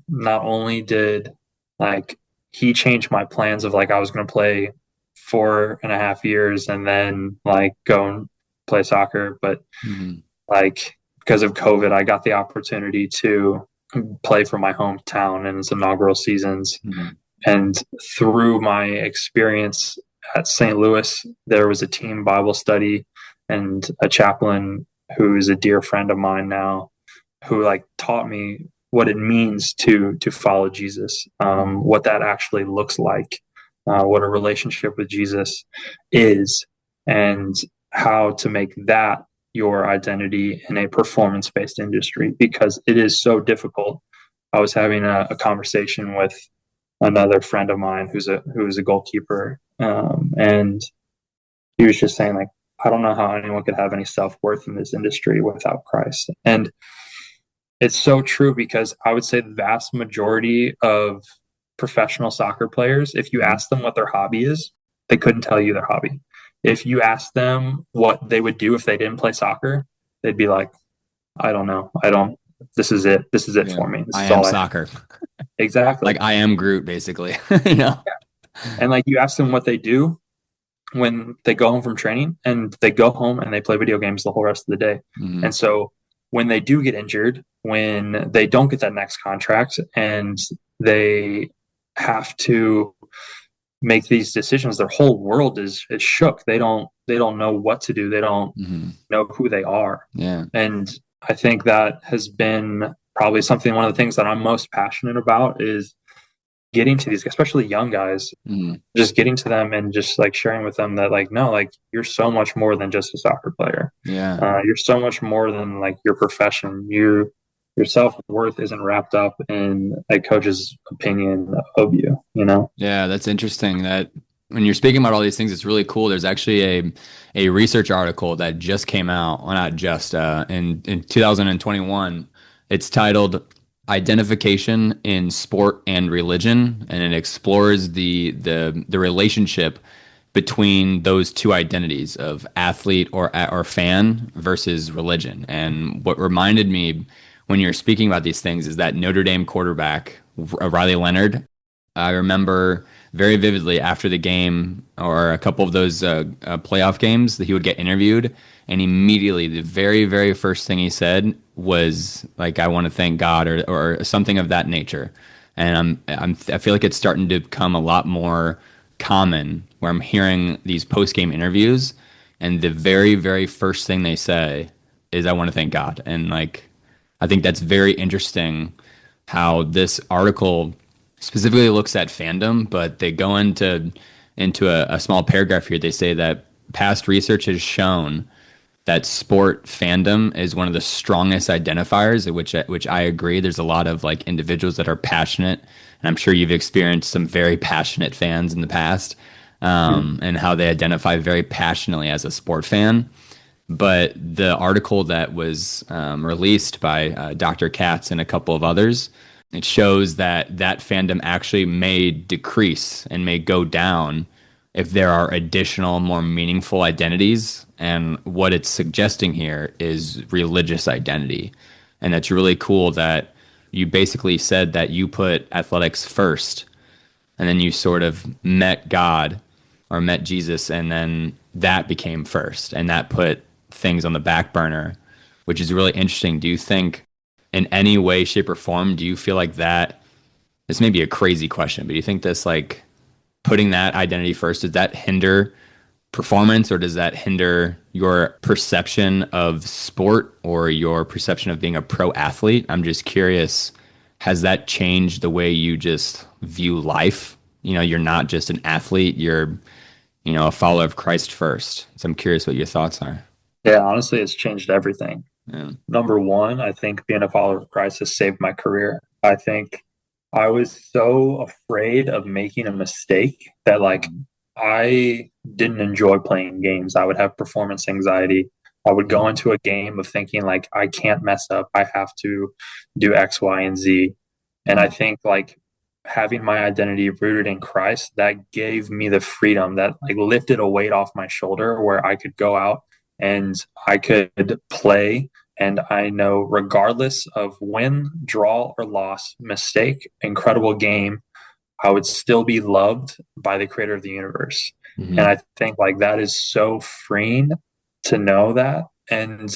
not only did like he changed my plans of like I was going to play 4.5 years and then like go and play soccer, but like because of COVID, I got the opportunity to play for my hometown in its inaugural seasons. And through my experience at St. Louis, there was a team Bible study and a chaplain who is a dear friend of mine now, who like taught me what it means to follow Jesus, what that actually looks like, what a relationship with Jesus is, and how to make that your identity in a performance-based industry, because it is so difficult. I was having a conversation with another friend of mine who's a goalkeeper, and he was just saying like I don't know how anyone could have any self-worth in this industry without Christ. And it's so true because I would say the vast majority of professional soccer players, if you Mhm. ask them what their hobby is, they couldn't tell you their hobby. If you ask them what they would do if they didn't play soccer, they'd be like, I don't know. I don't, this is it. This is it Yeah. for me. This I is am all I have. soccer. Exactly. Like I am Groot, basically. you know? And like you ask them what they do when they go home from training and they go home and they play video games the whole rest of the day. Mhm. And so when they do get injured, when they don't get that next contract and they have to make these decisions, their whole world is shook. They don't know what to do. They don't Mhm. know who they are. Yeah. And I think that has been probably something, one of the things that I'm most passionate about is getting to these, especially young guys, Mhm. just getting to them and just like sharing with them that like, no, like you're so much more than just a soccer player. Yeah. You're so much more than like your profession. Your self-worth isn't wrapped up in a coach's opinion of you, you know? Yeah, that's interesting that when you're speaking about all these things, it's really cool. There's actually a research article that just came out, well, not just in 2021. It's titled Identification in Sport and Religion, and it explores the relationship between those two identities of athlete or fan versus religion. And what reminded me when you're speaking about these things is that Notre Dame quarterback Riley Leonard. I remember very vividly after the game or a couple of those playoff games that he would get interviewed, and immediately the very, very first thing he said was like, "I want to thank God" or something of that nature. And I feel like it's starting to become a lot more common where I'm hearing these post game interviews, and the very, very first thing they say is, "I want to thank God," and like I think that's very interesting how this article specifically looks at fandom, but they go into a small paragraph here. They say that past research has shown that sport fandom is one of the strongest identifiers, which I agree. There's a lot of like individuals that are passionate, and I'm sure you've experienced some very passionate fans in the past, Mhm. and how they identify very passionately as a sport fan. But the article that was released by Dr. Katz and a couple of others, it shows that that fandom actually may decrease and may go down if there are additional, more meaningful identities. And what it's suggesting here is religious identity. And it's really cool that you basically said that you put athletics first and then you sort of met God or met Jesus, and then that became first, and that put things on the back burner, which is really interesting. Do you think, in any way, shape, or form, do you feel like that? This may be a crazy question, but do you think this, like, putting that identity first, does that hinder performance or does that hinder your perception of sport or your perception of being a pro athlete? I'm just curious, has that changed the way you just view life? You know, you're not just an athlete, you're, a follower of Christ first. So I'm curious what your thoughts are. Yeah, honestly, it's changed everything. Yeah. Number one, I think being a follower of Christ has saved my career. I think I was so afraid of making a mistake that like I didn't enjoy playing games. I would have performance anxiety. I would go into a game of thinking like I can't mess up. I have to do X, Y, and Z. And I Mhm. think like having my identity rooted in Christ, that gave me the freedom that like lifted a weight off my shoulder where I could go out and I could play. And I know, regardless of win, draw, or loss, mistake, incredible game, I would still be loved by the creator of the universe. And Mhm. I think like that is so freeing to know that. And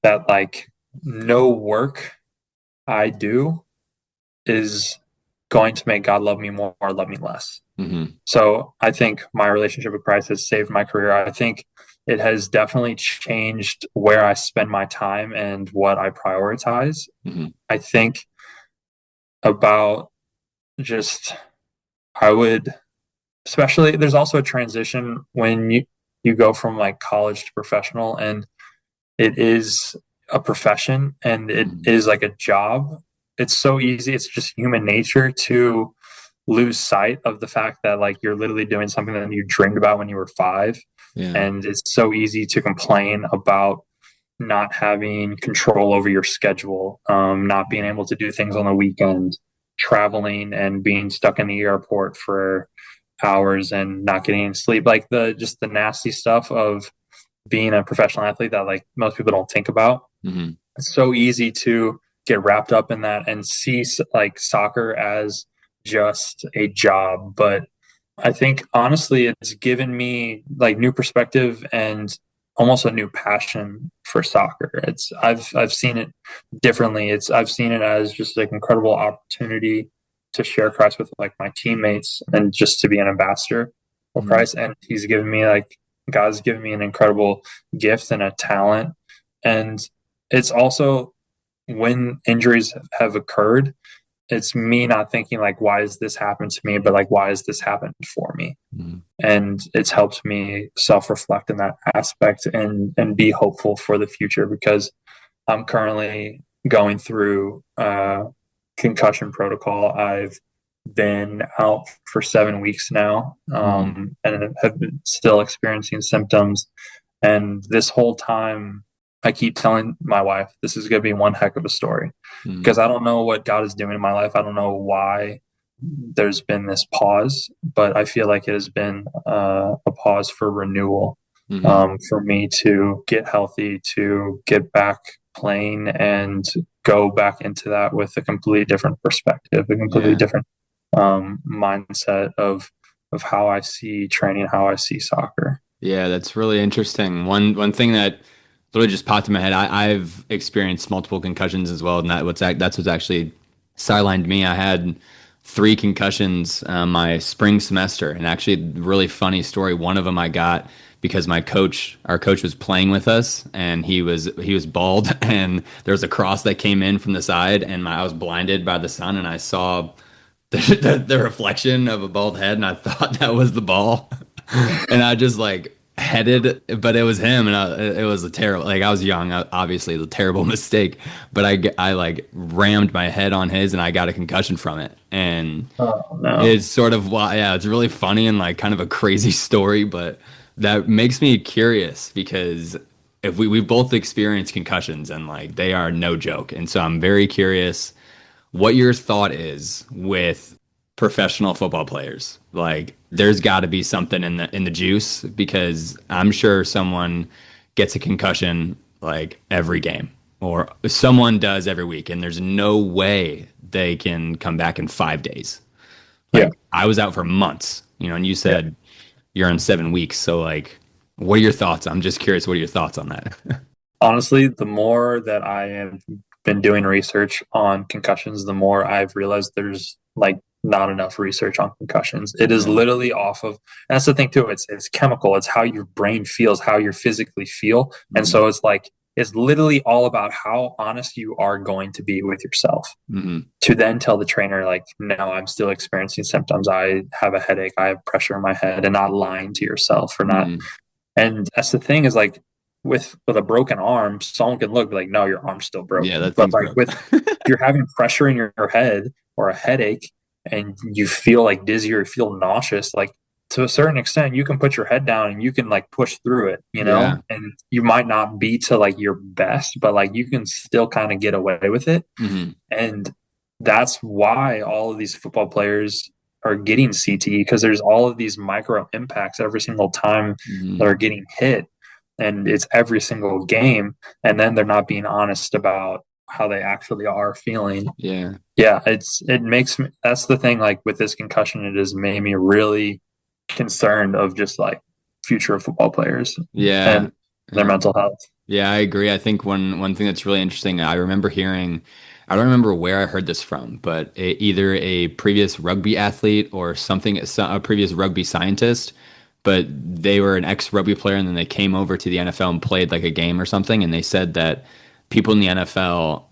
that like no work I do is going to make God love me more or love me less. Mhm. So I think my relationship with Christ has saved my career. I think it has definitely changed where I spend my time and what I prioritize. Mhm. I think about just, I would, especially, there's also a transition when you go from like college to professional, and it is a profession and it Mhm. is like a job. It's so easy. It's just human nature to lose sight of the fact that like you're literally doing something that you dreamed about when you were 5. Yeah. And it's so easy to complain about not having control over your schedule, not being able to do things on the weekend, traveling and being stuck in the airport for hours and not getting sleep, like the just the nasty stuff of being a professional athlete that like most people don't think about. Hmm. It's so easy to get wrapped up in that and see like soccer as just a job, but I think honestly it's given me like new perspective and almost a new passion for soccer. I've seen it differently. I've seen it as just like incredible opportunity to share Christ with like my teammates and just to be an ambassador for Hmm. Christ. And he's given me like God's given me an incredible gift and a talent. And it's also when injuries have occurred, it's me not thinking like why has this happened to me, but like why has this happened for me. Hmm. And it's helped me self-reflect in that aspect and be hopeful for the future because I'm currently going through concussion protocol. I've been out for 7 weeks now, Hmm. and have been still experiencing symptoms. And this whole time I keep telling my wife this is going to be one heck of a story Hmm. because I don't know what God is doing in my life. I don't know why there's been this pause, but I feel like it has been a pause for renewal, Hmm. for me to get healthy, to get back playing, and go back into that with a completely different perspective, a completely Yeah. different mindset of how I see training, how I see soccer. Yeah, that's really interesting. One thing that literally just popped in my head, I've experienced multiple concussions as well, and that's what's actually sidelined me. I had three concussions my spring semester, and actually, really funny story. One of them I got because our coach was playing with us, and he was bald, and there was a cross that came in from the side, and I was blinded by the sun, and I saw the reflection of a bald head, and I thought that was the ball. And I just like headed, but it was him, and it was a terrible. Like I was young, obviously, the terrible mistake. But I like rammed my head on his, and I got a concussion from it. And Oh no. it's sort of why, yeah, it's really funny and like kind of a crazy story, but that makes me curious because if we both experienced concussions and like they are no joke, and so I'm very curious what your thought is with professional football players. Like there's got to be something in the juice because I'm sure someone gets a concussion like every game or someone does every week and there's no way they can come back in 5 days. Yeah. Like I was out for months, and you Yeah. said you're on 7 weeks, so like what are your thoughts? I'm just curious, what are your thoughts on that? Honestly, the more that I have been doing research on concussions, the more I've realized there's like not enough research on concussions. It is Yeah. literally off of, and that's the thing too. It's chemical. It's how your brain feels, how you physically feel, and Hmm. so it's like it's literally all about how honest you are going to be with yourself. Hmm. To then tell the trainer like, no, I'm still experiencing symptoms. I have a headache. I have pressure in my head, and not lying to yourself or not. Hmm. And that's the thing is like with a broken arm, someone can look like, no, your arm's still Yeah, broken. that But thing's like broke. with if you're having pressure in your head or a headache and you feel like dizzy or you feel nauseous, like to a certain extent, you can put your head down and you can like push through it, Yeah. and you might not be to like your best, but like you can still kind of get away with it. Hmm. And that's why all of these football players are getting CTE because there's all of these micro impacts every single time that Hmm. are getting hit. And it's every single game. And then they're not being honest about how they actually are feeling. Yeah. Yeah, it makes me, that's the thing, like with this concussion, it has made me really concerned of just like future of football players Yeah. and their Yeah. mental health. Yeah, I agree. I think one thing that's really interesting, I don't remember where I heard this from, but either a previous rugby athlete or a previous rugby scientist, but they were an ex-rugby player and then they came over to the NFL and played like a game or something, and they said that people in the NFL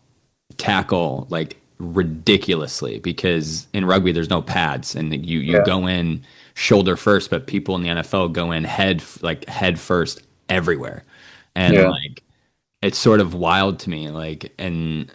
tackle like ridiculously because in rugby there's no pads and you Yeah. go in shoulder first, but people in the NFL go in head first everywhere. And Yeah. like it's sort of wild to me like and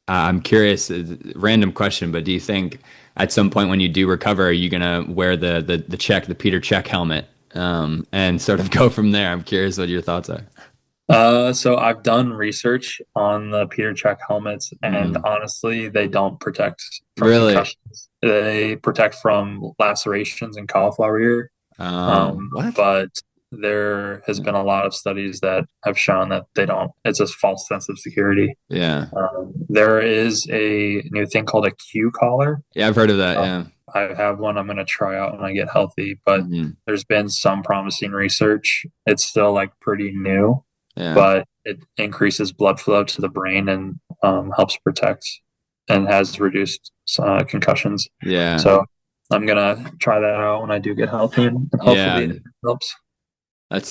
I'm curious, random question, but do you think at some point when you do recover, are you gonna wear the Peter Check helmet, and sort of go from there? I'm curious what your thoughts are. So I've done research on the Peter Check helmets, and Mm. honestly, they don't protect from Really? concussions. They protect from lacerations and cauliflower ear. What? But there has been a lot of studies that have shown that they don't. It's a false sense of security. Yeah. There is a new thing called a Q collar. Yeah, I've heard of that. Uh, Yeah. I have one I'm going to try out when I get healthy, but Hmm. there's been some promising research. It's still like pretty new, Yeah. but it increases blood flow to the brain and helps protect and has reduced concussions. Yeah. So I'm going to try that out when I do get healthy, and hopefully Yeah. it helps.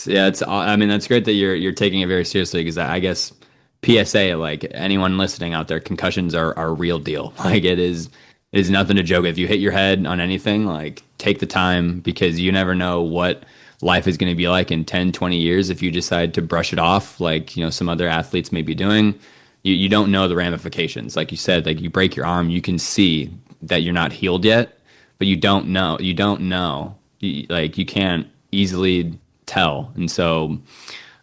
Yeah, I mean, that's great that you're taking it very seriously because I guess PSA, like anyone listening out there, concussions are a real deal. Like it is nothing to joke. If you hit your head on anything, like take the time because you never know what life is going to be like in 10, 20 years if you decide to brush it off like, some other athletes may be doing. You don't know the ramifications. Like you said, like you break your arm, you can see that you're not healed yet, but you don't know. You don't know. Like you can't easily tell. And so,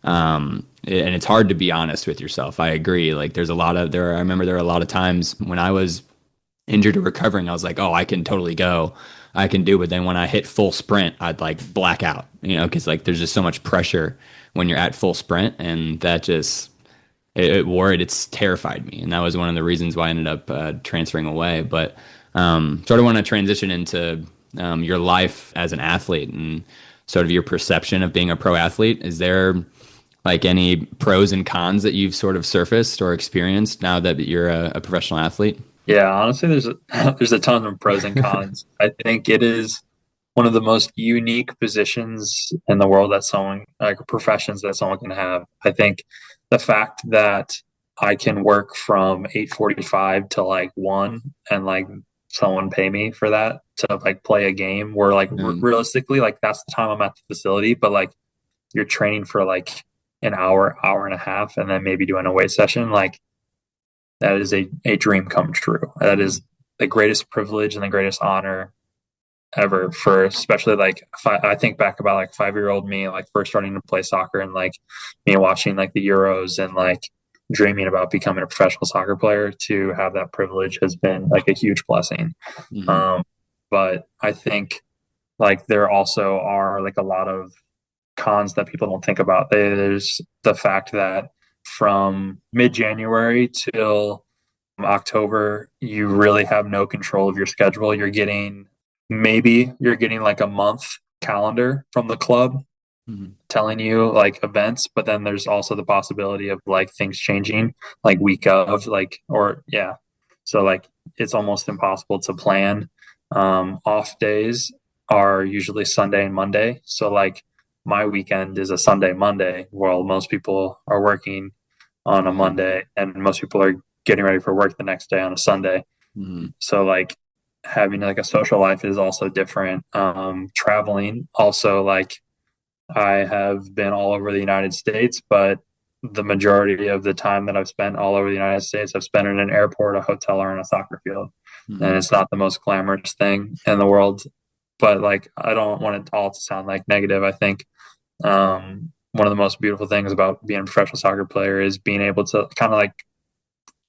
and it's hard to be honest with yourself. I agree. Like I remember there were a lot of times when I was injured or recovering, I was like, oh, I can totally go. I can do it. But then when I hit full sprint, I'd like black out, because like there's just so much pressure when you're at full sprint. And that just, it's terrified me. And that was one of the reasons why I ended up transferring away. But sort of want to transition into your life as an athlete and sort of your perception of being a pro athlete. Is there like any pros and cons that you've sort of surfaced or experienced now that you're a professional athlete? Yeah, honestly, there's a ton of pros and cons. I think it is one of the most unique positions in the world that someone like professions that someone can have. I think the fact that I can work from 8:45 to like 1 and like someone pay me for that to like play a game where like Um, realistically like that's the time I'm at the facility, but like you're training for like an hour, hour and a half, and then maybe doing a weight session, like that is a dream come true. That is the greatest privilege and the greatest honor ever for especially like I think back about like 5-year old me like first starting to play soccer and like me watching like the Euros and like dreaming about becoming a professional soccer player to have that privilege has been like a huge blessing. mhm. Um, but I think like there also are like a lot of cons that people don't think about. There's the fact that from mid-January till October, you really have no control of your schedule. You're getting like a month calendar from the club Mhm. telling you like events, but then there's also the possibility of like things changing like week of like or yeah. So like it's almost impossible to plan. Off days are usually Sunday and Monday. So like my weekend is a Sunday, Monday, while most people are working on a Yeah. Monday and most people are getting ready for work the next day on a Sunday. Mhm. So like having like a social life is also different. Traveling also like I have been all over the United States, but the majority of the time that I've spent all over the United States, I've spent in an airport, a hotel, or in a soccer field. And Mhm. it's not the most glamorous thing in the world, but like I don't want it all to sound like negative. I think one of the most beautiful things about being a professional soccer player is being able to kind of like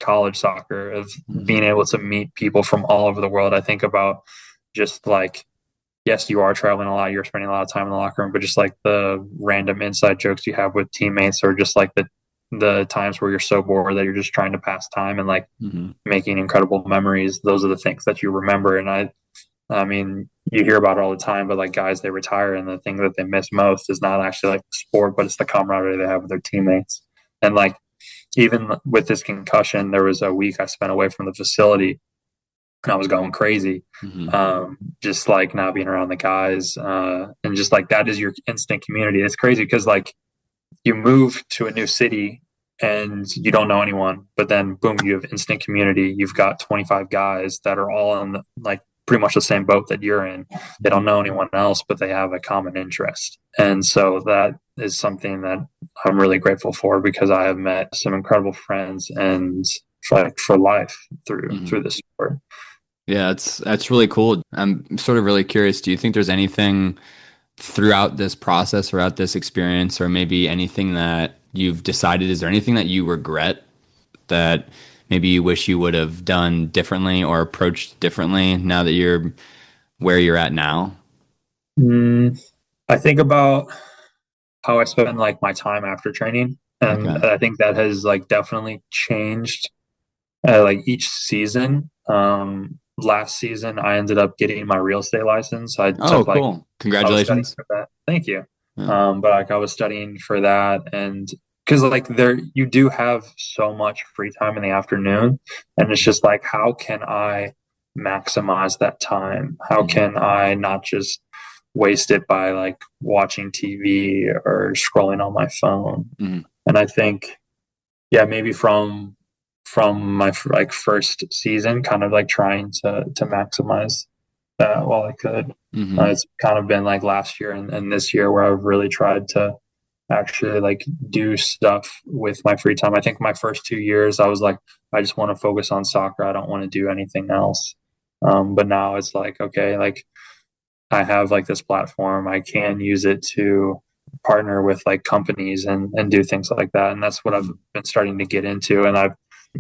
college soccer of being Mhm. able to meet people from all over the world. I think about just like yes, you are traveling a lot, you're spending a lot of time in the locker room, but just like the random inside jokes you have with teammates or just like the times where you're so bored that you're just trying to pass time and like Mhm. making incredible memories, those are the things that you remember. And I mean, you hear about it all the time, but like guys, they retire and the thing that they miss most is not actually like the sport, but it's the camaraderie they have with their teammates. And like even with this concussion, there was a week I spent away from the facility and I was going crazy. Mhm. Just like not being around the guys, and just like that is your instant community. It's crazy because like you move to a new city and you don't know anyone, but then boom, you have instant community. You've got 25 guys that are all in like pretty much the same boat that you're in. They don't Mhm. know anyone else, but they have a common interest. And so that is something that I'm really grateful for because I have met some incredible friends and for life through Mhm. this sport. Yeah, that's really cool. I'm sort of really curious. Do you think there's anything throughout this process, throughout this experience, or maybe anything that you've decided? Is there anything that you regret that maybe you wish you would have done differently or approached differently now that you're where you're at now? Mm, I think about how I spend like my time after training, and Okay. I think that has like definitely changed like each season. Last season, I ended up getting my real estate license. I Oh, took like cool. I was studying Congratulations. for that. Thank you. Yeah. But like I was studying for that, and because like there you do have so much free time in the afternoon, and it's just like how can I maximize that time? How Mhm. can I not just waste it by like watching TV or scrolling on my phone? Mhm. And I think yeah, maybe from my like first season, kind of like trying to maximize that while I could. Mhm. It's kind of been like last year and this year where I've really tried to actually like do stuff with my free time. I think my first 2 years I was like, I just want to focus on soccer. I don't want to do anything else. But now it's like, okay, like I have like this platform. I can use it to partner with like companies and do things like that. And that's what I've Mhm. been starting to get into. And I've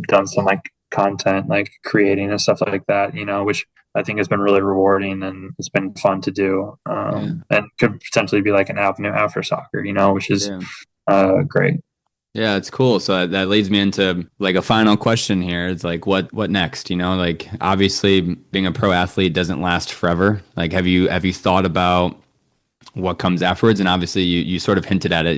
done some like content, like creating and stuff like that, which I think has been really rewarding and it's been fun to do. Yeah. And could potentially be like an avenue after soccer, which is Yeah. great. Yeah, it's cool. So that leads me into like a final question here. It's like what next? Like obviously being a pro athlete doesn't last forever. Like have you thought about what comes afterwards? And obviously you sort of hinted at it.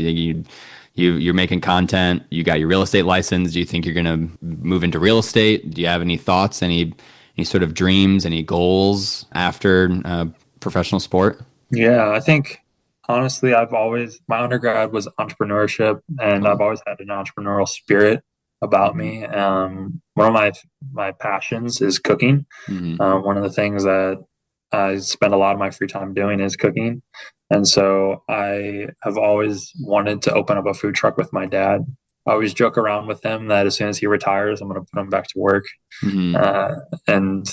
You're making content, you got your real estate license. Do you think you're gonna move into real estate? Do you have any thoughts, any sort of dreams, any goals after professional sport? Yeah, I think honestly, my undergrad was entrepreneurship, and I've Cool. always had an entrepreneurial spirit about Hmm. me. One of my passions is cooking. Hmm. One of the things that I spend a lot of my free time doing is cooking, and so I have always wanted to open up a food truck with my dad. I always joke around with him that as soon as he retires, I'm going to put him back to work, Hmm. and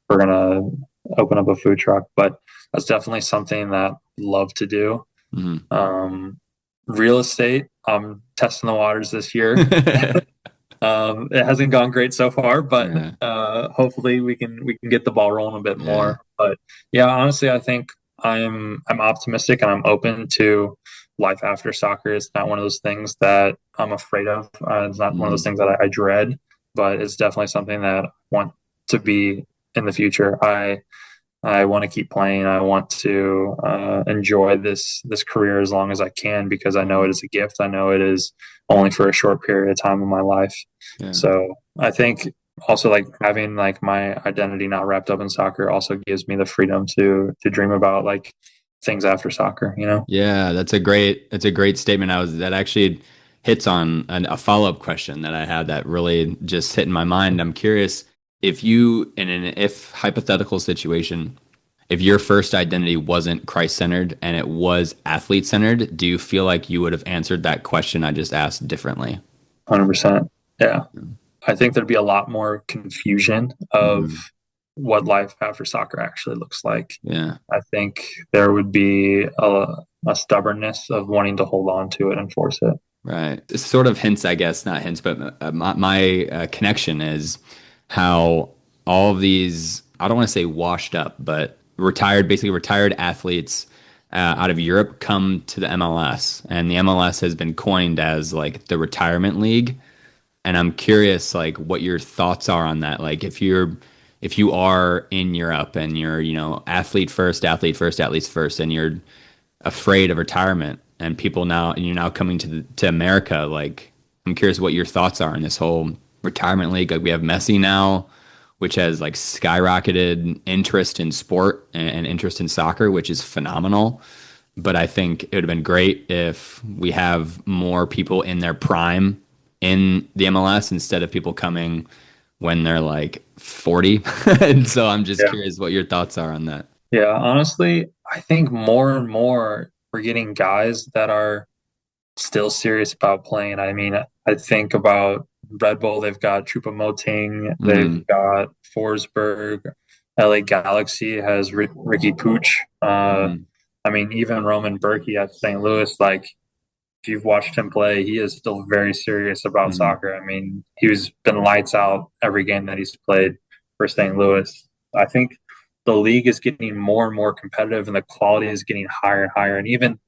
we're going to open up a food truck. But that's definitely something that I love to do. Hmm. Um, Real estate, I'm testing the waters this year. It hasn't gone great so far, but Yeah. hopefully we can get the ball rolling a bit Yeah. more. But yeah, honestly, I think I'm optimistic and I'm open to life after soccer. It's not one of those things that I'm afraid of. It's not one of those Hmm. things that I dread, but it's definitely something that I want to be in the future. I want to keep playing. I want to enjoy this career as long as I can because I know it Hmm. is a gift. I know it is only for a short period of time in my life. Yeah. So I think also like having like my identity not wrapped up in soccer also gives me the freedom to dream about like things after soccer. Yeah, that's a great statement. That actually hits on a follow-up question that I had that really just hit in my mind. I'm curious if you in an if hypothetical situation, if your first identity wasn't Christ-centered and it was athlete-centered, do you feel like you would have answered that question I just asked differently? 100%. Yeah. I think there'd be a lot more confusion of Hmm. what life after soccer actually looks like. Yeah. I think there would be a stubbornness of wanting to hold on to it and force it. Right. It's sort of hints, I guess, not hints, but my connection is how all of these, I don't want to say washed up, but basically retired athletes out of Europe come to the MLS. And the MLS has been coined as like the retirement league. And I'm curious, like, what your thoughts are on that. Like, if you are in Europe and you're, athlete first, athletes first, and you're afraid of retirement and people now and you're now coming to America, like I'm curious what your thoughts are in this whole retirement league. Like we have Messi now, which has like skyrocketed interest in sport and interest in soccer, which is phenomenal. But I think it would have been great if we have more people in their prime in the MLS instead of people coming when they're like 40. And so I'm just Yeah. curious what your thoughts are on that. Yeah. Honestly, I think more and more we're getting guys that are still serious about playing. I mean, I think about Red Bull, they've got Choupo-Moting, they've Hmm. got Forsberg. LA Galaxy has Ricky Pooch. Mhm. I mean, even Roman Berkey at St. Louis, like if you've watched him play, he is still very serious about Mhm. soccer. I mean, he's been lights out every game that he's played for St. Louis. I think the league is getting more and more competitive and the quality is getting higher and higher. And even,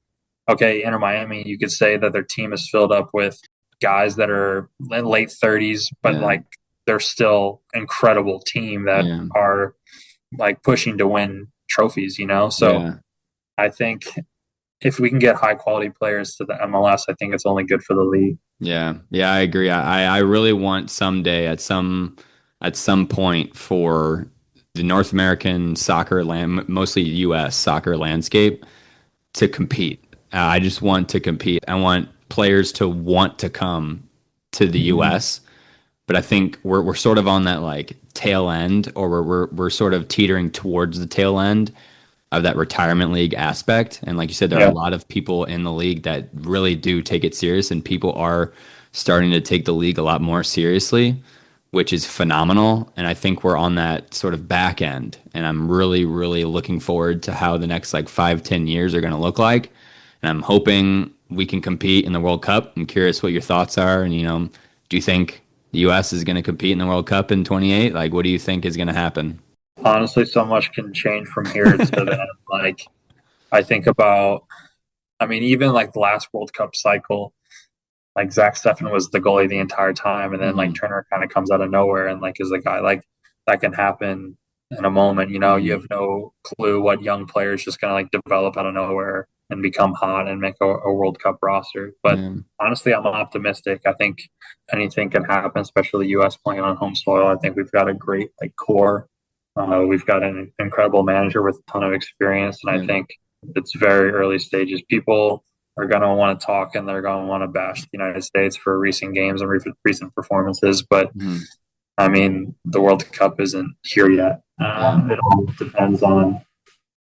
okay, Inter Miami, you could say that their team is filled up with guys that are in late 30s, but Yeah. like they're still incredible team that Yeah. are like pushing to win trophies, you know? So Yeah. I think if we can get high quality players to the MLS, I think it's only good for the league. Yeah. Yeah, I agree. I really want someday at some point for the North American soccer land, mostly US soccer landscape to compete. I just want to compete. I want players to want to come to the Mm-hmm. US, but I think we're sort of on that like tail end, or we're sort of teetering towards the tail end of that retirement league aspect. And like you said, there are a Yeah, lot of people in the league that really do take it serious, and people are starting to take the league a lot more seriously, which is phenomenal. And I think we're on that sort of back end. And I'm really, really looking forward to how the next like 5, 10 years are going to look like. And I'm hoping we can compete in the World Cup. I'm curious what your thoughts are. And, do you think the U.S. is going to compete in the World Cup in 28? Like, what do you think is going to happen? honestly, so much can change from here to then. Like I think about, I mean, even like the last World Cup cycle, like Zach Steffen was the goalie the entire time, and then like Hmm. Turner kind of comes out of nowhere and like is the guy. Like that can happen in a moment. You know, you Hmm. have no clue what young players just gonna like develop out of nowhere and become hot and make a World Cup roster. But Yeah. honestly, I'm optimistic. I think anything can happen, especially the U.S. playing on home soil. I think we've got a great like core. We've got an incredible manager with a ton of experience, and I Yeah. think it's very early stages. People are going to want to talk and they're going to want to bash the United States for recent games and recent performances. But Hmm. I mean, the World Cup isn't here yet. Yeah. It all depends on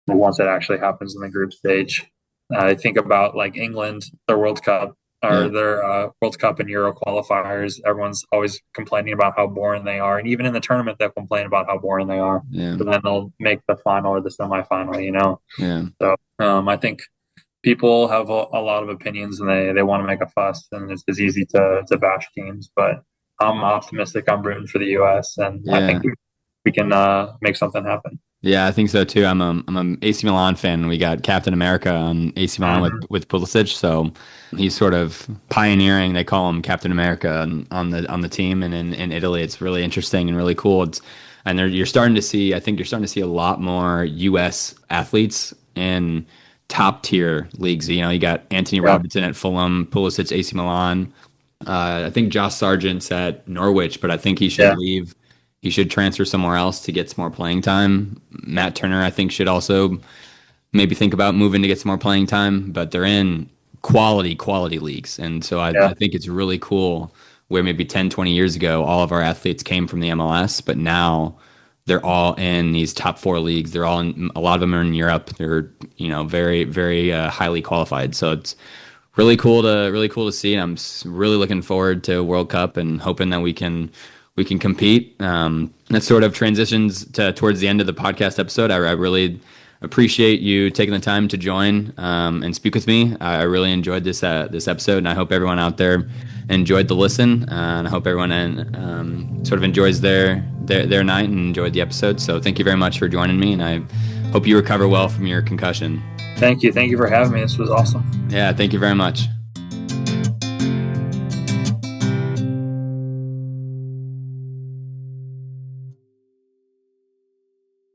once it actually happens in the group stage. I think about like England, their World Cup or Yeah. their World Cup and Euro qualifiers. Everyone's always complaining about how boring they are, and even in the tournament, they'll complain about how boring they are. Yeah. But then they'll make the final or the semifinal. You know, Yeah. so I think people have a lot of opinions and they want to make a fuss, and it's easy to bash teams. But I'm optimistic. I'm rooting for the U.S. and I think Yeah. we can make something happen. Yeah, I think so too. I'm a AC Milan fan. We got Captain America on AC Milan Mm-hmm. with Pulisic, so he's sort of pioneering. They call him Captain America on the team, and in Italy, it's really interesting and really cool. You're starting to see. I think you're starting to see a lot more U.S. athletes in top tier leagues. You got Anthony Yeah, Robinson at Fulham, Pulisic AC Milan. I think Josh Sargent's at Norwich, but I think he should yeah, leave. He should transfer somewhere else to get some more playing time. Matt Turner, I think, should also maybe think about moving to get some more playing time, but they're in quality leagues. And so yeah, I think it's really cool where maybe 10, 20 years ago, all of our athletes came from the MLS, but now they're all in these top four leagues. They're all in, a lot of them are in Europe. They're, very, very highly qualified. So it's really cool to see. I'm really looking forward to World Cup and hoping that we can compete. That sort of transitions towards the end of the podcast episode. I really appreciate you taking the time to join and speak with me. I really enjoyed this episode, and I hope everyone out there enjoyed the listen. And I hope everyone sort of enjoys their night and enjoyed the episode. So thank you very much for joining me, and I hope you recover well from your concussion. thank you for having me. This was awesome. Yeah, thank you very much.